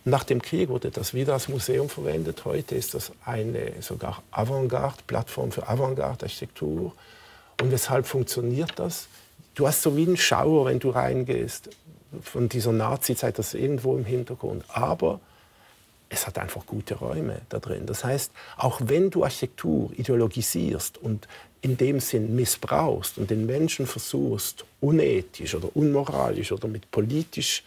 Nach dem Krieg wurde das wieder als Museum verwendet. Heute ist das eine sogar Avantgarde-Plattform für Avantgarde-Architektur. Und weshalb funktioniert das? Du hast so wie einen Schauer, wenn du reingehst, von dieser Nazi-Zeit, das ist irgendwo im Hintergrund. Aber es hat einfach gute Räume da drin. Das heißt, auch wenn du Architektur ideologisierst und in dem Sinn missbrauchst und den Menschen versuchst, unethisch oder unmoralisch oder mit politisch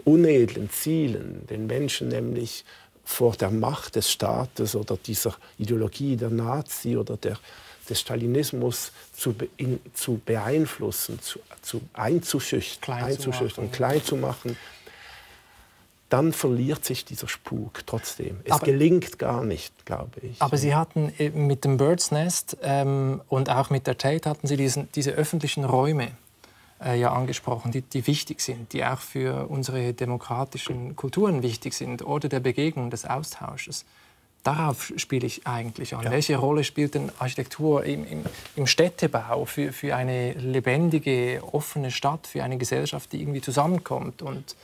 unedlen Zielen, den Menschen nämlich vor der Macht des Staates oder dieser Ideologie der Nazi oder des Stalinismus zu beeinflussen, einzuschüchtern, klein zu machen, dann verliert sich dieser Spuk trotzdem. Es gelingt gar nicht, glaube ich. Aber Sie hatten mit dem Bird's Nest und auch mit der Tate hatten Sie diese öffentlichen Räume ja angesprochen, die wichtig sind, die auch für unsere demokratischen Kulturen wichtig sind, Orte der Begegnung, des Austausches. Darauf spiele ich eigentlich an. Ja. Welche Rolle spielt denn Architektur im Städtebau für eine lebendige, offene Stadt, für eine Gesellschaft, die irgendwie zusammenkommt? Und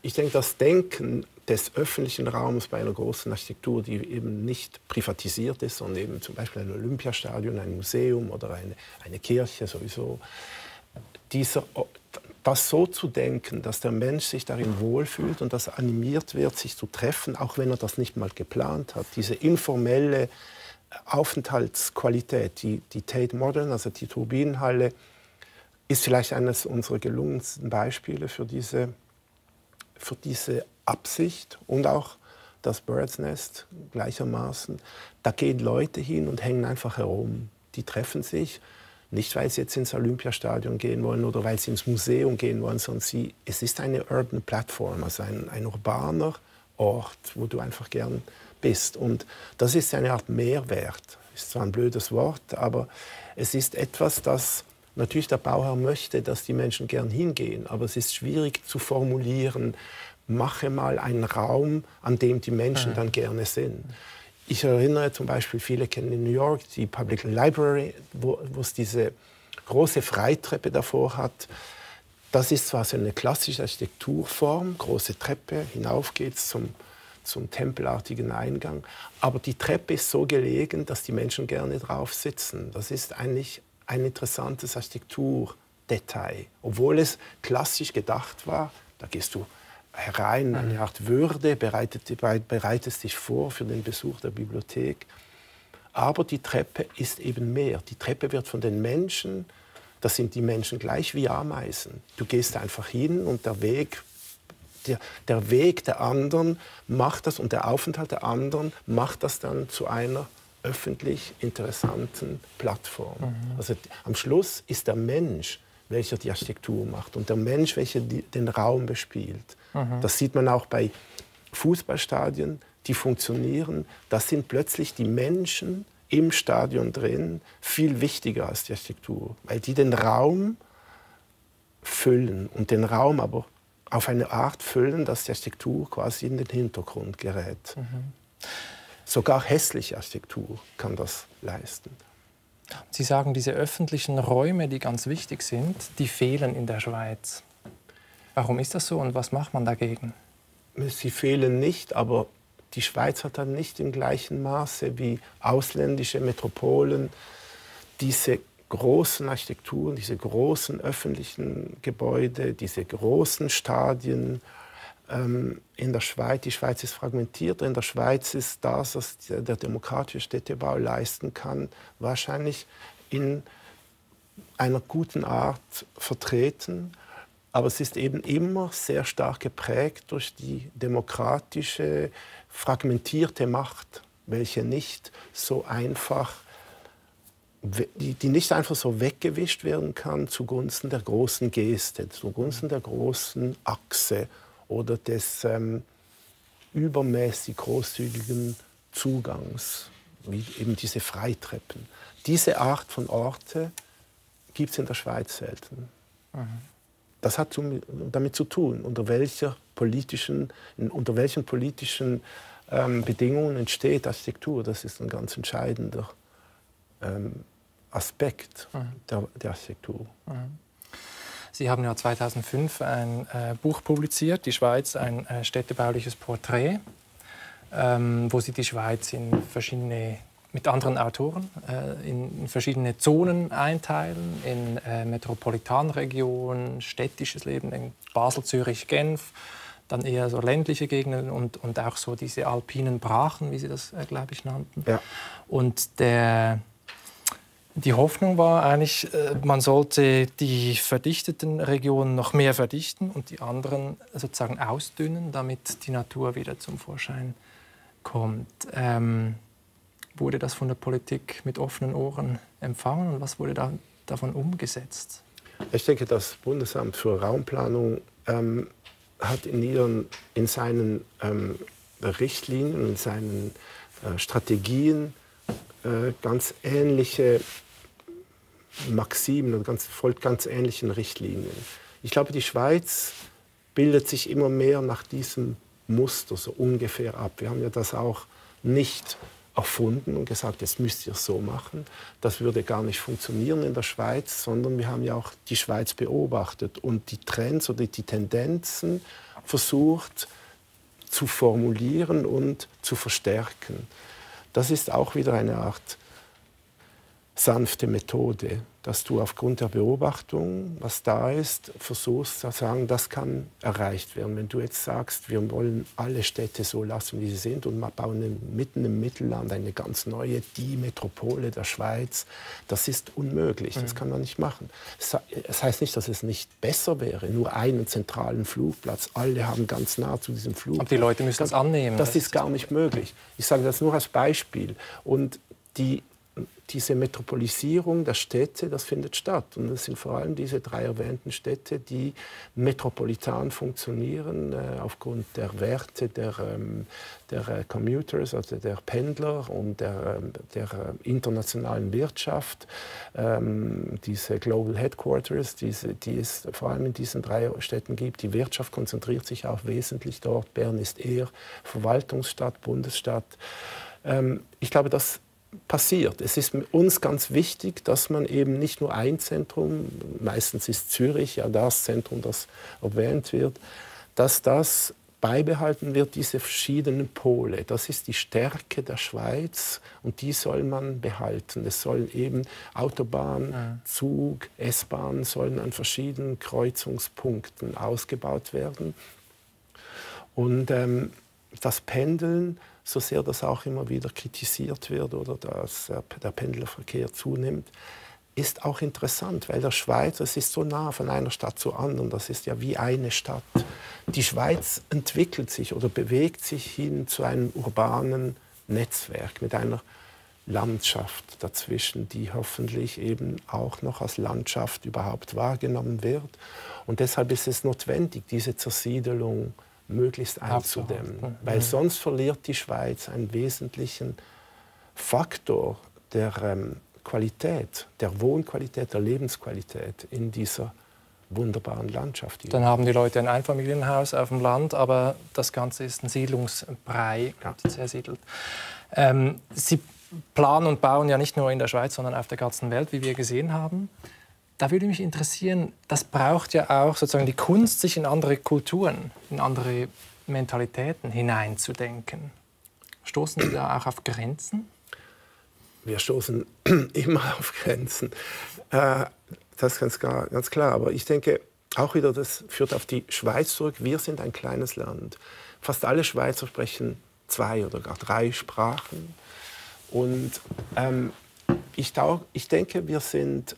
ich denke, das Denken des öffentlichen Raums bei einer großen Architektur, die eben nicht privatisiert ist, sondern eben zum Beispiel ein Olympiastadion, ein Museum oder eine Kirche sowieso, das so zu denken, dass der Mensch sich darin wohlfühlt und dass er animiert wird, sich zu treffen, auch wenn er das nicht mal geplant hat. Diese informelle Aufenthaltsqualität, die Tate Modern, also die Turbinenhalle, ist vielleicht eines unserer gelungensten Beispiele für diese Absicht und auch das Bird's Nest gleichermaßen. Da gehen Leute hin und hängen einfach herum. Die treffen sich, nicht weil sie jetzt ins Olympiastadion gehen wollen oder weil sie ins Museum gehen wollen, sondern es ist eine Urban Platform, also ein urbaner Ort, wo du einfach gern bist. Und das ist eine Art Mehrwert. Ist zwar ein blödes Wort, aber es ist etwas, das natürlich der Bauherr möchte, dass die Menschen gern hingehen, aber es ist schwierig zu formulieren, mache mal einen Raum, an dem die Menschen dann gerne sind. Ich erinnere zum Beispiel, viele kennen in New York die Public Library, wo es diese große Freitreppe davor hat. Das ist zwar so eine klassische Architekturform, große Treppe, hinauf geht's zum tempelartigen Eingang, aber die Treppe ist so gelegen, dass die Menschen gerne drauf sitzen. Das ist eigentlich ein interessantes Architekturdetail. Obwohl es klassisch gedacht war, da gehst du herein, eine Art Würde, bereitest dich vor für den Besuch der Bibliothek. Aber die Treppe ist eben mehr. Die Treppe wird von den Menschen, das sind die Menschen gleich wie Ameisen. Du gehst einfach hin und der Weg der anderen macht das und der Aufenthalt der anderen macht das dann zu einer öffentlich interessanten Plattform. Also am Schluss ist der Mensch, welcher die Architektur macht und der Mensch, welcher den Raum bespielt. Das sieht man auch bei Fußballstadien, die funktionieren. Das sind plötzlich die Menschen im Stadion drin viel wichtiger als die Architektur, weil die den Raum füllen und den Raum aber auf eine Art füllen, dass die Architektur quasi in den Hintergrund gerät. Sogar hässliche Architektur kann das leisten. Sie sagen, diese öffentlichen Räume, die ganz wichtig sind, die fehlen in der Schweiz. Warum ist das so und was macht man dagegen? Sie fehlen nicht, aber die Schweiz hat dann nicht im gleichen Maße wie ausländische Metropolen diese großen Architekturen, diese großen öffentlichen Gebäude, diese großen Stadien. In der Schweiz, die Schweiz ist fragmentiert, in der Schweiz ist das, was der demokratische Städtebau leisten kann, wahrscheinlich in einer guten Art vertreten. Aber es ist eben immer sehr stark geprägt durch die demokratische, fragmentierte Macht, welche nicht so einfach, die nicht einfach so weggewischt werden kann zugunsten der großen Geste, zugunsten der großen Achse oder des übermäßig großzügigen Zugangs, wie eben diese Freitreppen. Diese Art von Orte gibt es in der Schweiz selten. Mhm. Das hat damit zu tun, unter welchen politischen Bedingungen entsteht Architektur. Das ist ein ganz entscheidender Aspekt der Architektur. Mhm. Sie haben ja 2005 ein Buch publiziert, «Die Schweiz, ein städtebauliches Porträt», wo Sie die Schweiz mit anderen Autoren in verschiedene Zonen einteilen, in Metropolitanregionen, städtisches Leben, in Basel, Zürich, Genf, dann eher so ländliche Gegenden und auch so diese alpinen Brachen, wie Sie das, glaube ich, nannten. Ja. Und die Hoffnung war eigentlich, man sollte die verdichteten Regionen noch mehr verdichten und die anderen sozusagen ausdünnen, damit die Natur wieder zum Vorschein kommt. Wurde das von der Politik mit offenen Ohren empfangen und was wurde davon umgesetzt? Ich denke, das Bundesamt für Raumplanung hat in seinen Richtlinien, in seinen Strategien ganz ähnliche Maximen und folgt ganz ähnlichen Richtlinien. Ich glaube, die Schweiz bildet sich immer mehr nach diesem Muster so ungefähr ab. Wir haben ja das auch nicht erfunden und gesagt, jetzt müsst ihr es so machen. Das würde gar nicht funktionieren in der Schweiz, sondern wir haben ja auch die Schweiz beobachtet und die Trends oder die Tendenzen versucht zu formulieren und zu verstärken. Das ist auch wieder eine Art sanfte Methode, dass du aufgrund der Beobachtung, was da ist, versuchst zu sagen, das kann erreicht werden. Wenn du jetzt sagst, wir wollen alle Städte so lassen, wie sie sind und bauen mitten im Mittelland eine ganz neue, die Metropole der Schweiz, das ist unmöglich, das kann man nicht machen. Es heißt nicht, dass es nicht besser wäre, nur einen zentralen Flugplatz, alle haben ganz nah zu diesem Flugplatz. Aber die Leute müssen das annehmen. Das ist gar nicht möglich. Ich sage das nur als Beispiel. Und diese Metropolisierung der Städte, das findet statt. Und das sind vor allem diese 3 erwähnten Städte, die metropolitan funktionieren, aufgrund der Werte der Commuters, also der Pendler und der internationalen Wirtschaft. Diese Global Headquarters, die es vor allem in diesen 3 Städten gibt. Die Wirtschaft konzentriert sich auch wesentlich dort. Bern ist eher Verwaltungsstadt, Bundesstadt. Ich glaube, das passiert. Es ist uns ganz wichtig, dass man eben nicht nur ein Zentrum, meistens ist Zürich ja das Zentrum, das erwähnt wird, dass das beibehalten wird, diese verschiedenen Pole. Das ist die Stärke der Schweiz und die soll man behalten. Es sollen eben Autobahn, Zug, S-Bahn sollen an verschiedenen Kreuzungspunkten ausgebaut werden. Und das Pendeln, so sehr das auch immer wieder kritisiert wird oder dass der Pendlerverkehr zunimmt, ist auch interessant, weil der Schweiz, es ist so nah von einer Stadt zur anderen, das ist ja wie eine Stadt. Die Schweiz entwickelt sich oder bewegt sich hin zu einem urbanen Netzwerk mit einer Landschaft dazwischen, die hoffentlich eben auch noch als Landschaft überhaupt wahrgenommen wird. Und deshalb ist es notwendig, diese Zersiedelung möglichst einzudämmen. Weil sonst verliert die Schweiz einen wesentlichen Faktor der Qualität, der Wohnqualität, der Lebensqualität in dieser wunderbaren Landschaft. Dann haben die Leute ein Einfamilienhaus auf dem Land, aber das Ganze ist ein Siedlungsbrei, zersiedelt. Sie planen und bauen ja nicht nur in der Schweiz, sondern auf der ganzen Welt, wie wir gesehen haben. Da würde mich interessieren, das braucht ja auch sozusagen die Kunst, sich in andere Kulturen, in andere Mentalitäten hineinzudenken. Stoßen Sie da auch auf Grenzen? wir stoßen immer auf Grenzen. Das ist ganz klar. Aber ich denke, auch wieder, das führt auf die Schweiz zurück. Wir sind ein kleines Land. Fast alle Schweizer sprechen 2 oder gar 3 Sprachen. Und ich denke, wir sind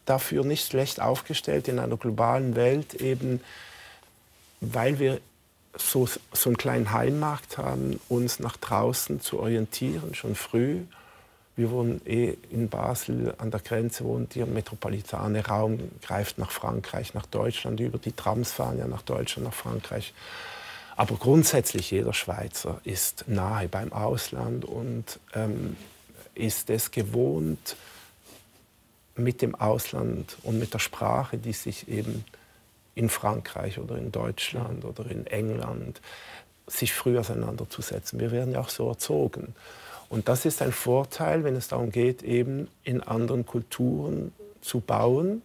dafür nicht schlecht aufgestellt in einer globalen Welt, eben weil wir so einen kleinen Heimmarkt haben, uns nach draußen zu orientieren, schon früh. Wir wohnen in Basel, an der Grenze wohnt der metropolitane Raum, greift nach Frankreich, nach Deutschland über. Die Trams fahren ja nach Deutschland, nach Frankreich. Aber grundsätzlich jeder Schweizer ist nahe beim Ausland und ist es gewohnt, mit dem Ausland und mit der Sprache, die sich eben in Frankreich oder in Deutschland oder in England sich früh auseinanderzusetzen. Wir werden ja auch so erzogen. Und das ist ein Vorteil, wenn es darum geht, eben in anderen Kulturen zu bauen,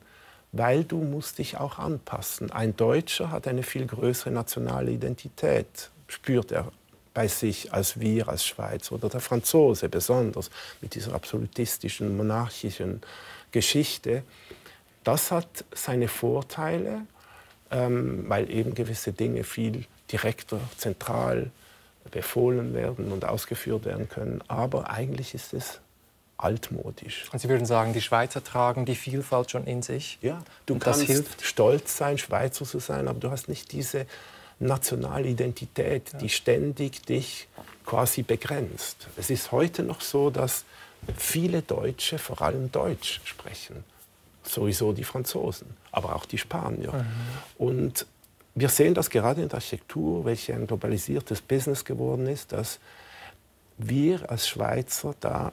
weil du musst dich auch anpassen. Ein Deutscher hat eine viel größere nationale Identität, spürt er bei sich als wir, als Schweizer, oder der Franzose besonders, mit dieser absolutistischen, monarchischen Geschichte. Das hat seine Vorteile, weil eben gewisse Dinge viel direkter, zentral befohlen werden und ausgeführt werden können. Aber eigentlich ist es altmodisch. Und Sie würden sagen, die Schweizer tragen die Vielfalt schon in sich? Ja, du kannst stolz sein, Schweizer zu sein, aber du hast nicht diese nationale Identität, die ständig dich quasi begrenzt. Es ist heute noch so, dass viele Deutsche vor allem Deutsch sprechen. Sowieso die Franzosen, aber auch die Spanier. Und wir sehen das gerade in der Architektur, welche ein globalisiertes Business geworden ist, dass wir als Schweizer da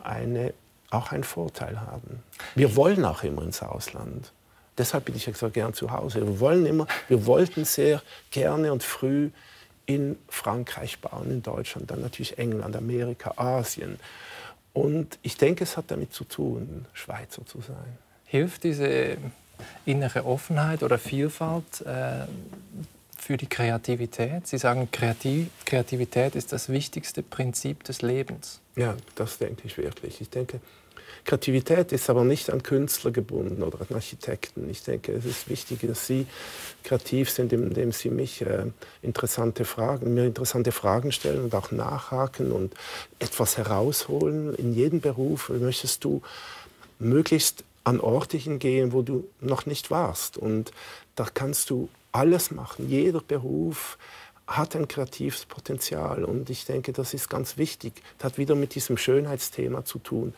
auch einen Vorteil haben. Wir wollen auch immer ins Ausland. Deshalb bin ich ja so gern zu Hause. Wir wollten sehr gerne und früh in Frankreich bauen, in Deutschland, dann natürlich England, Amerika, Asien. Und ich denke, es hat damit zu tun, Schweizer zu sein. Hilft diese innere Offenheit oder Vielfalt für die Kreativität? Sie sagen, Kreativität ist das wichtigste Prinzip des Lebens. Ja, das denke ich wirklich. Ich denke, Kreativität ist aber nicht an Künstler gebunden oder an Architekten. Ich denke, es ist wichtig, dass Sie kreativ sind, indem Sie mir interessante Fragen stellen und auch nachhaken und etwas herausholen. In jedem Beruf möchtest du möglichst an Orte hingehen, wo du noch nicht warst. Und da kannst du alles machen. Jeder Beruf hat ein kreatives Potenzial. Und ich denke, das ist ganz wichtig. Das hat wieder mit diesem Schönheitsthema zu tun.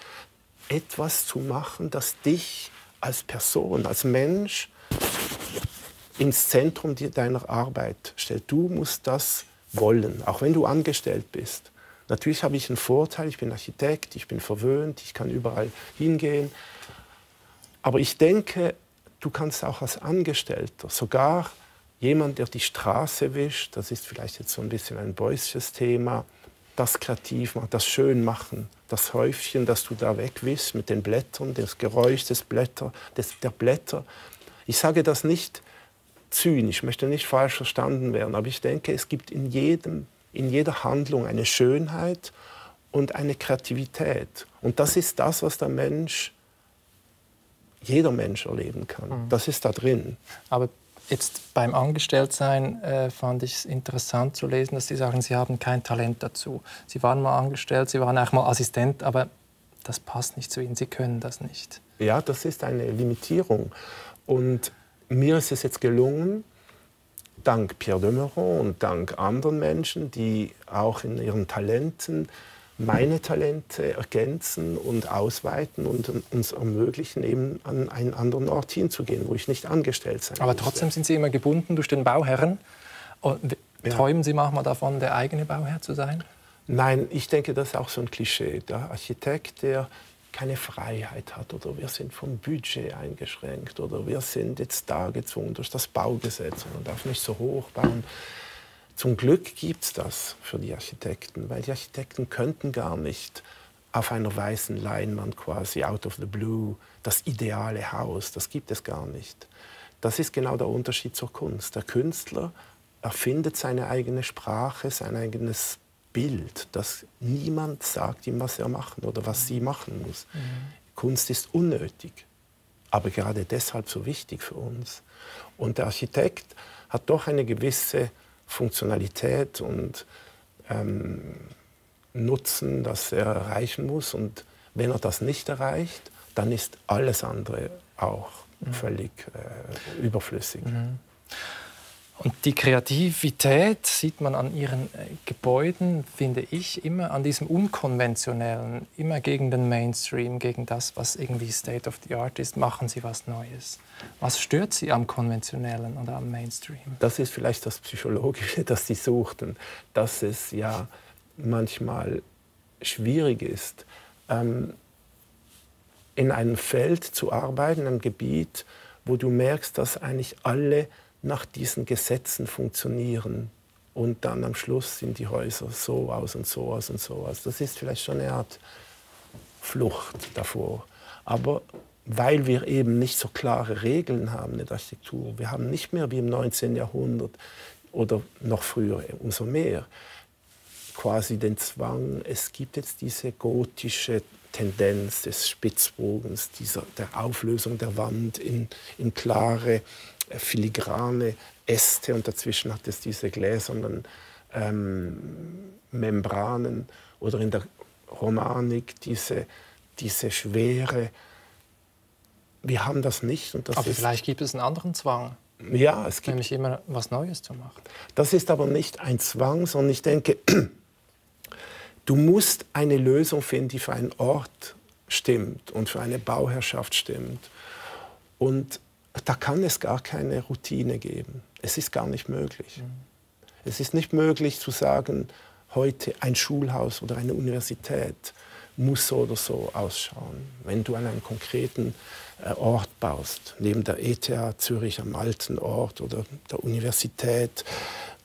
Etwas zu machen, das dich als Person, als Mensch ins Zentrum deiner Arbeit stellt. Du musst das wollen, auch wenn du angestellt bist. Natürlich habe ich einen Vorteil, ich bin Architekt, ich bin verwöhnt, ich kann überall hingehen. Aber ich denke, du kannst auch als Angestellter, sogar jemand, der die Straße wischt, das ist vielleicht jetzt so ein bisschen ein Beusches Thema, das kreativ machen, das schön machen, das Häufchen, das du da wegwischst mit den Blättern, das Geräusch der Blätter. Ich sage das nicht zynisch, ich möchte nicht falsch verstanden werden, aber ich denke, es gibt in jeder Handlung eine Schönheit und eine Kreativität. Und das ist das, was jeder Mensch erleben kann. Das ist da drin. Aber jetzt beim Angestelltsein fand ich es interessant zu lesen, dass Sie sagen, Sie haben kein Talent dazu. Sie waren mal angestellt, Sie waren auch mal Assistent, aber das passt nicht zu Ihnen, Sie können das nicht. Ja, das ist eine Limitierung. Und mir ist es jetzt gelungen, dank Pierre de Meuron und dank anderen Menschen, die auch in ihren Talenten meine Talente ergänzen und ausweiten und uns ermöglichen, eben an einen anderen Ort hinzugehen, wo ich nicht angestellt sein muss. Aber trotzdem sind Sie immer gebunden durch den Bauherren. Und träumen Sie manchmal davon, der eigene Bauherr zu sein? Nein, ich denke, das ist auch so ein Klischee. Der Architekt, der keine Freiheit hat oder wir sind vom Budget eingeschränkt oder wir sind jetzt da gezwungen durch das Baugesetz und man darf nicht so hoch bauen. Zum Glück gibt es das für die Architekten, weil die Architekten könnten gar nicht auf einer weißen Leinwand quasi out of the blue das ideale Haus, das gibt es gar nicht. Das ist genau der Unterschied zur Kunst. Der Künstler erfindet seine eigene Sprache, sein eigenes Bild, dass niemand sagt ihm, was er machen oder was sie machen muss. Kunst ist unnötig, aber gerade deshalb so wichtig für uns. Und der Architekt hat doch eine gewisse Funktionalität und Nutzen, das er erreichen muss. Und wenn er das nicht erreicht, dann ist alles andere auch völlig überflüssig. Und die Kreativität sieht man an Ihren Gebäuden, finde ich, immer an diesem Unkonventionellen, immer gegen den Mainstream, gegen das, was irgendwie State of the Art ist, machen Sie was Neues. Was stört Sie am Konventionellen oder am Mainstream? Das ist vielleicht das Psychologische, das Sie suchten, dass es ja manchmal schwierig ist, in einem Feld zu arbeiten, in einem Gebiet, wo du merkst, dass eigentlich alle nach diesen Gesetzen funktionieren. Und dann am Schluss sind die Häuser so aus und so aus und so aus. Das ist vielleicht schon eine Art Flucht davor. Aber weil wir eben nicht so klare Regeln haben in der Architektur, wir haben nicht mehr wie im 19. Jahrhundert oder noch früher, umso mehr, quasi den Zwang, es gibt jetzt diese gotische Tendenz des Spitzbogens, der Auflösung der Wand in klare, filigrane Äste und dazwischen hat es diese gläsernen Membranen oder in der Romanik diese Schwere. Wir haben das nicht. Und das aber vielleicht gibt es einen anderen Zwang. Ja, es gibt nämlich immer was Neues zu machen. Das ist aber nicht ein Zwang, sondern ich denke, du musst eine Lösung finden, die für einen Ort stimmt und für eine Bauherrschaft stimmt. Und da kann es gar keine Routine geben. Es ist gar nicht möglich. Es ist nicht möglich zu sagen, heute ein Schulhaus oder eine Universität muss so oder so ausschauen. Wenn du an einen konkreten Ort baust, neben der ETH Zürich am alten Ort oder der Universität,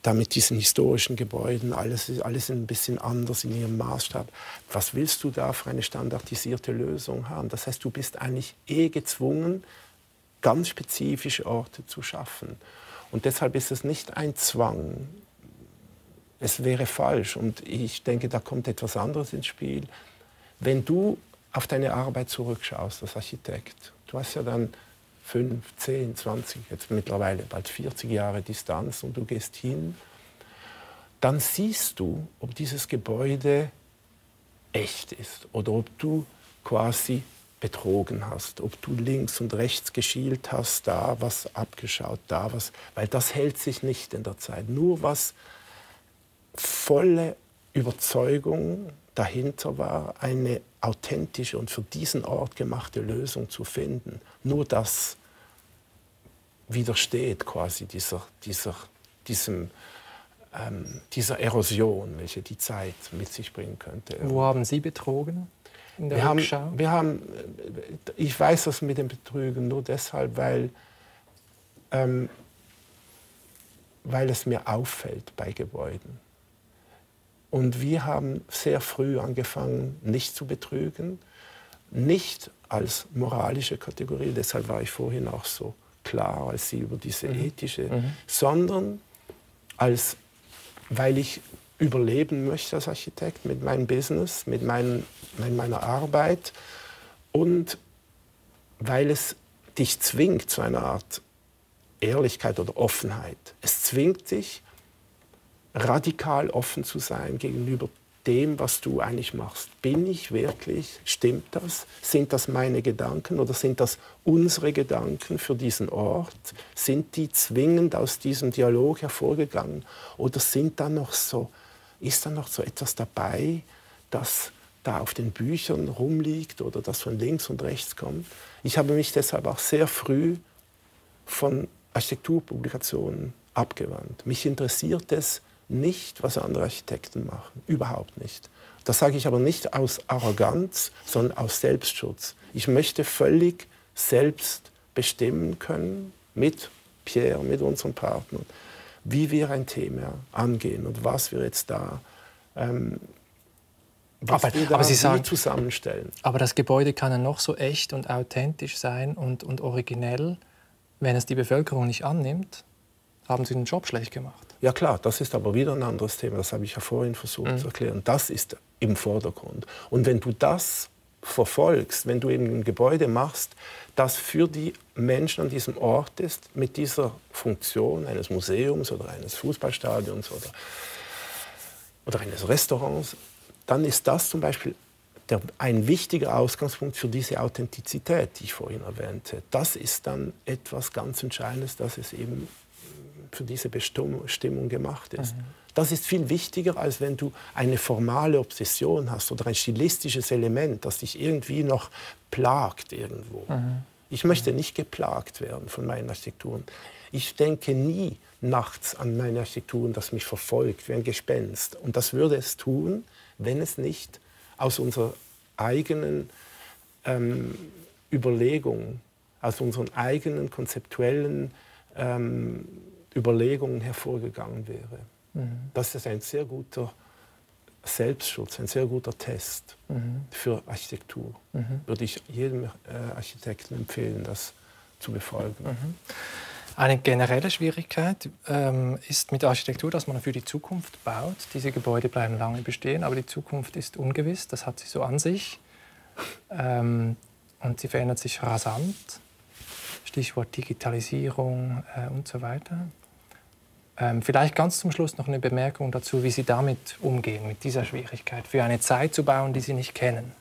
da mit diesen historischen Gebäuden, alles ein bisschen anders in ihrem Maßstab. Was willst du da für eine standardisierte Lösung haben? Das heißt, du bist eigentlich gezwungen, ganz spezifische Orte zu schaffen. Und deshalb ist es nicht ein Zwang. Es wäre falsch. Und ich denke, da kommt etwas anderes ins Spiel. Wenn du auf deine Arbeit zurückschaust als Architekt, du hast ja dann 5, 10, 20, jetzt mittlerweile bald 40 Jahre Distanz und du gehst hin, dann siehst du, ob dieses Gebäude echt ist oder ob du quasi betrogen hast, ob du links und rechts geschielt hast, da was abgeschaut, da was, weil das hält sich nicht in der Zeit. Nur was volle Überzeugung dahinter war, eine authentische und für diesen Ort gemachte Lösung zu finden. Nur das widersteht quasi dieser Erosion, welche die Zeit mit sich bringen könnte. Wo haben Sie betrogen in der Rückschau? Ich weiß das mit dem Betrügen nur deshalb, weil es mir auffällt bei Gebäuden. Und wir haben sehr früh angefangen, nicht zu betrügen, nicht als moralische Kategorie, deshalb war ich vorhin auch so klar, als Sie über diese ethische, sondern weil ich überleben möchte als Architekt mit meinem Business, mit meiner Arbeit und weil es dich zwingt zu einer Art Ehrlichkeit oder Offenheit. Es zwingt dich, radikal offen zu sein gegenüber dem, was du eigentlich machst. Bin ich wirklich, stimmt das? Sind das meine Gedanken oder sind das unsere Gedanken für diesen Ort? Sind die zwingend aus diesem Dialog hervorgegangen? Oder ist da noch so etwas dabei, das da auf den Büchern rumliegt oder das von links und rechts kommt? Ich habe mich deshalb auch sehr früh von Architekturpublikationen abgewandt. Mich interessiert es nicht, was andere Architekten machen. Überhaupt nicht. Das sage ich aber nicht aus Arroganz, sondern aus Selbstschutz. Ich möchte völlig selbst bestimmen können, mit Pierre, mit unseren Partnern, wie wir ein Thema angehen und was wir jetzt da, Sie sagen, zusammenstellen. Aber das Gebäude kann ja noch so echt und authentisch sein und originell. Wenn es die Bevölkerung nicht annimmt, haben Sie den Job schlecht gemacht. Ja klar, das ist aber wieder ein anderes Thema. Das habe ich ja vorhin versucht zu erklären. Das ist im Vordergrund. Und wenn du das verfolgst, wenn du eben ein Gebäude machst, das für die Menschen an diesem Ort ist, mit dieser Funktion eines Museums oder eines Fußballstadions oder eines Restaurants, dann ist das zum Beispiel ein wichtiger Ausgangspunkt für diese Authentizität, die ich vorhin erwähnte. Das ist dann etwas ganz Entscheidendes, dass es eben für diese Bestimmung gemacht ist. Das ist viel wichtiger, als wenn du eine formale Obsession hast oder ein stilistisches Element, das dich irgendwie noch plagt irgendwo. Ich möchte nicht geplagt werden von meinen Architekturen. Ich denke nie nachts an meine Architekturen, das mich verfolgt wie ein Gespenst. Und das würde es tun, wenn es nicht aus unserer eigenen Überlegung, aus unseren eigenen konzeptuellen Überlegungen hervorgegangen wäre. Das ist ein sehr guter Selbstschutz, ein sehr guter Test für Architektur. Würde ich jedem Architekten empfehlen, das zu befolgen. Eine generelle Schwierigkeit ist mit Architektur, dass man für die Zukunft baut. Diese Gebäude bleiben lange bestehen, aber die Zukunft ist ungewiss. Das hat sie so an sich. Und sie verändert sich rasant. Stichwort Digitalisierung und so weiter. Vielleicht ganz zum Schluss noch eine Bemerkung dazu, wie Sie damit umgehen, mit dieser Schwierigkeit, für eine Zeit zu bauen, die Sie nicht kennen.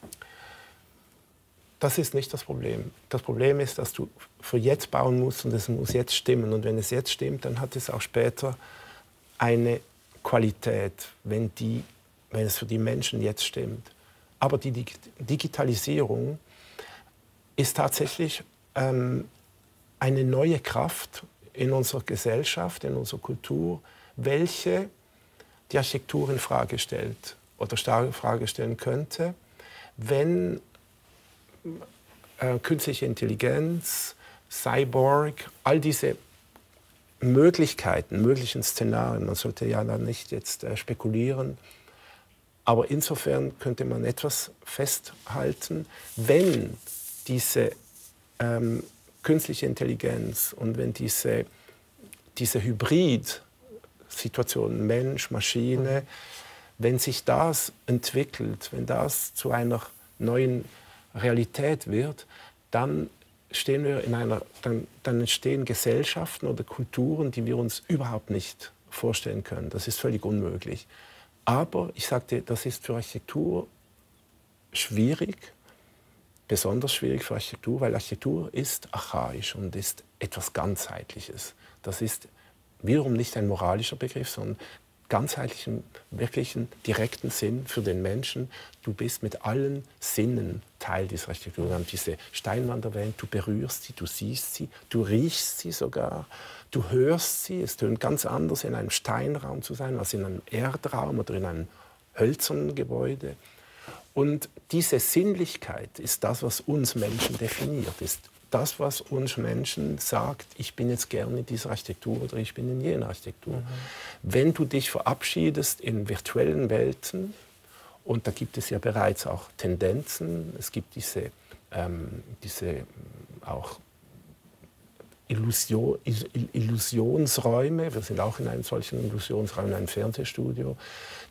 Das ist nicht das Problem. Das Problem ist, dass du für jetzt bauen musst und es muss jetzt stimmen. Und wenn es jetzt stimmt, dann hat es auch später eine Qualität, wenn es für die Menschen jetzt stimmt. Aber die Digitalisierung ist tatsächlich eine neue Kraft in unserer Gesellschaft, in unserer Kultur, welche die Architektur in Frage stellt oder stark in Frage stellen könnte, wenn künstliche Intelligenz, Cyborg, all diese Möglichkeiten, möglichen Szenarien, man sollte ja dann nicht jetzt spekulieren, aber insofern könnte man etwas festhalten, wenn diese künstliche Intelligenz und wenn diese Hybrid-Situation Mensch, Maschine, wenn sich das entwickelt, wenn das zu einer neuen Realität wird, dann dann entstehen Gesellschaften oder Kulturen, die wir uns überhaupt nicht vorstellen können. Das ist völlig unmöglich. Aber ich sagte, das ist für Architektur schwierig, besonders schwierig für Architektur, weil Architektur ist archaisch und ist etwas Ganzheitliches. Das ist wiederum nicht ein moralischer Begriff, sondern ganzheitlichen, wirklichen, direkten Sinn für den Menschen. Du bist mit allen Sinnen Teil dieser Architektur. Wir haben diese Steinwand erwähnt, du berührst sie, du siehst sie, du riechst sie sogar, du hörst sie. Es tönt ganz anders, in einem Steinraum zu sein, als in einem Erdraum oder in einem hölzernen Gebäude. Und diese Sinnlichkeit ist das, was uns Menschen definiert, ist das, was uns Menschen sagt, ich bin jetzt gerne in dieser Architektur oder ich bin in jener Architektur. Wenn du dich verabschiedest in virtuellen Welten, und da gibt es ja bereits auch Tendenzen, es gibt diese auch Illusionsräume, wir sind auch in einem solchen Illusionsraum, in einem Fernsehstudio,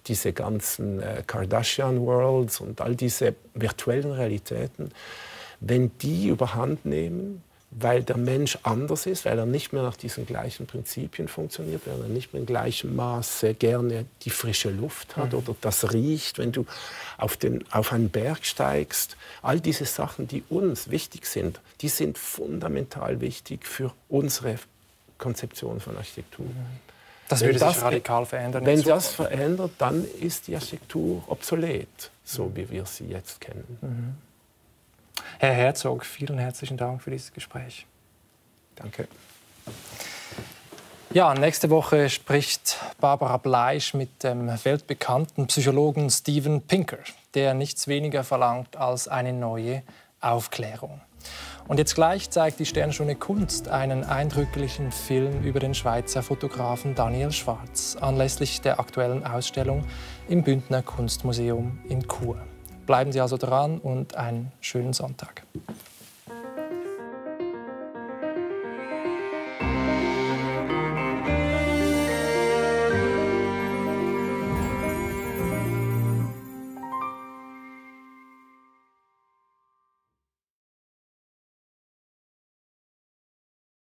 diese ganzen Kardashian-Worlds und all diese virtuellen Realitäten, wenn die überhand nehmen, weil der Mensch anders ist, weil er nicht mehr nach diesen gleichen Prinzipien funktioniert, weil er nicht mehr in gleichem Maße gerne die frische Luft hat oder das riecht, wenn du auf einen Berg steigst. All diese Sachen, die uns wichtig sind, die sind fundamental wichtig für unsere Konzeption von Architektur. Das würde sich radikal verändern. Wenn das verändert, dann ist die Architektur obsolet, so wie wir sie jetzt kennen. Herr Herzog, vielen herzlichen Dank für dieses Gespräch. Danke. Ja, nächste Woche spricht Barbara Bleisch mit dem weltbekannten Psychologen Steven Pinker, der nichts weniger verlangt als eine neue Aufklärung. Und jetzt gleich zeigt die Sternstunde Kunst einen eindrücklichen Film über den Schweizer Fotografen Daniel Schwarz anlässlich der aktuellen Ausstellung im Bündner Kunstmuseum in Chur. Bleiben Sie also dran und einen schönen Sonntag.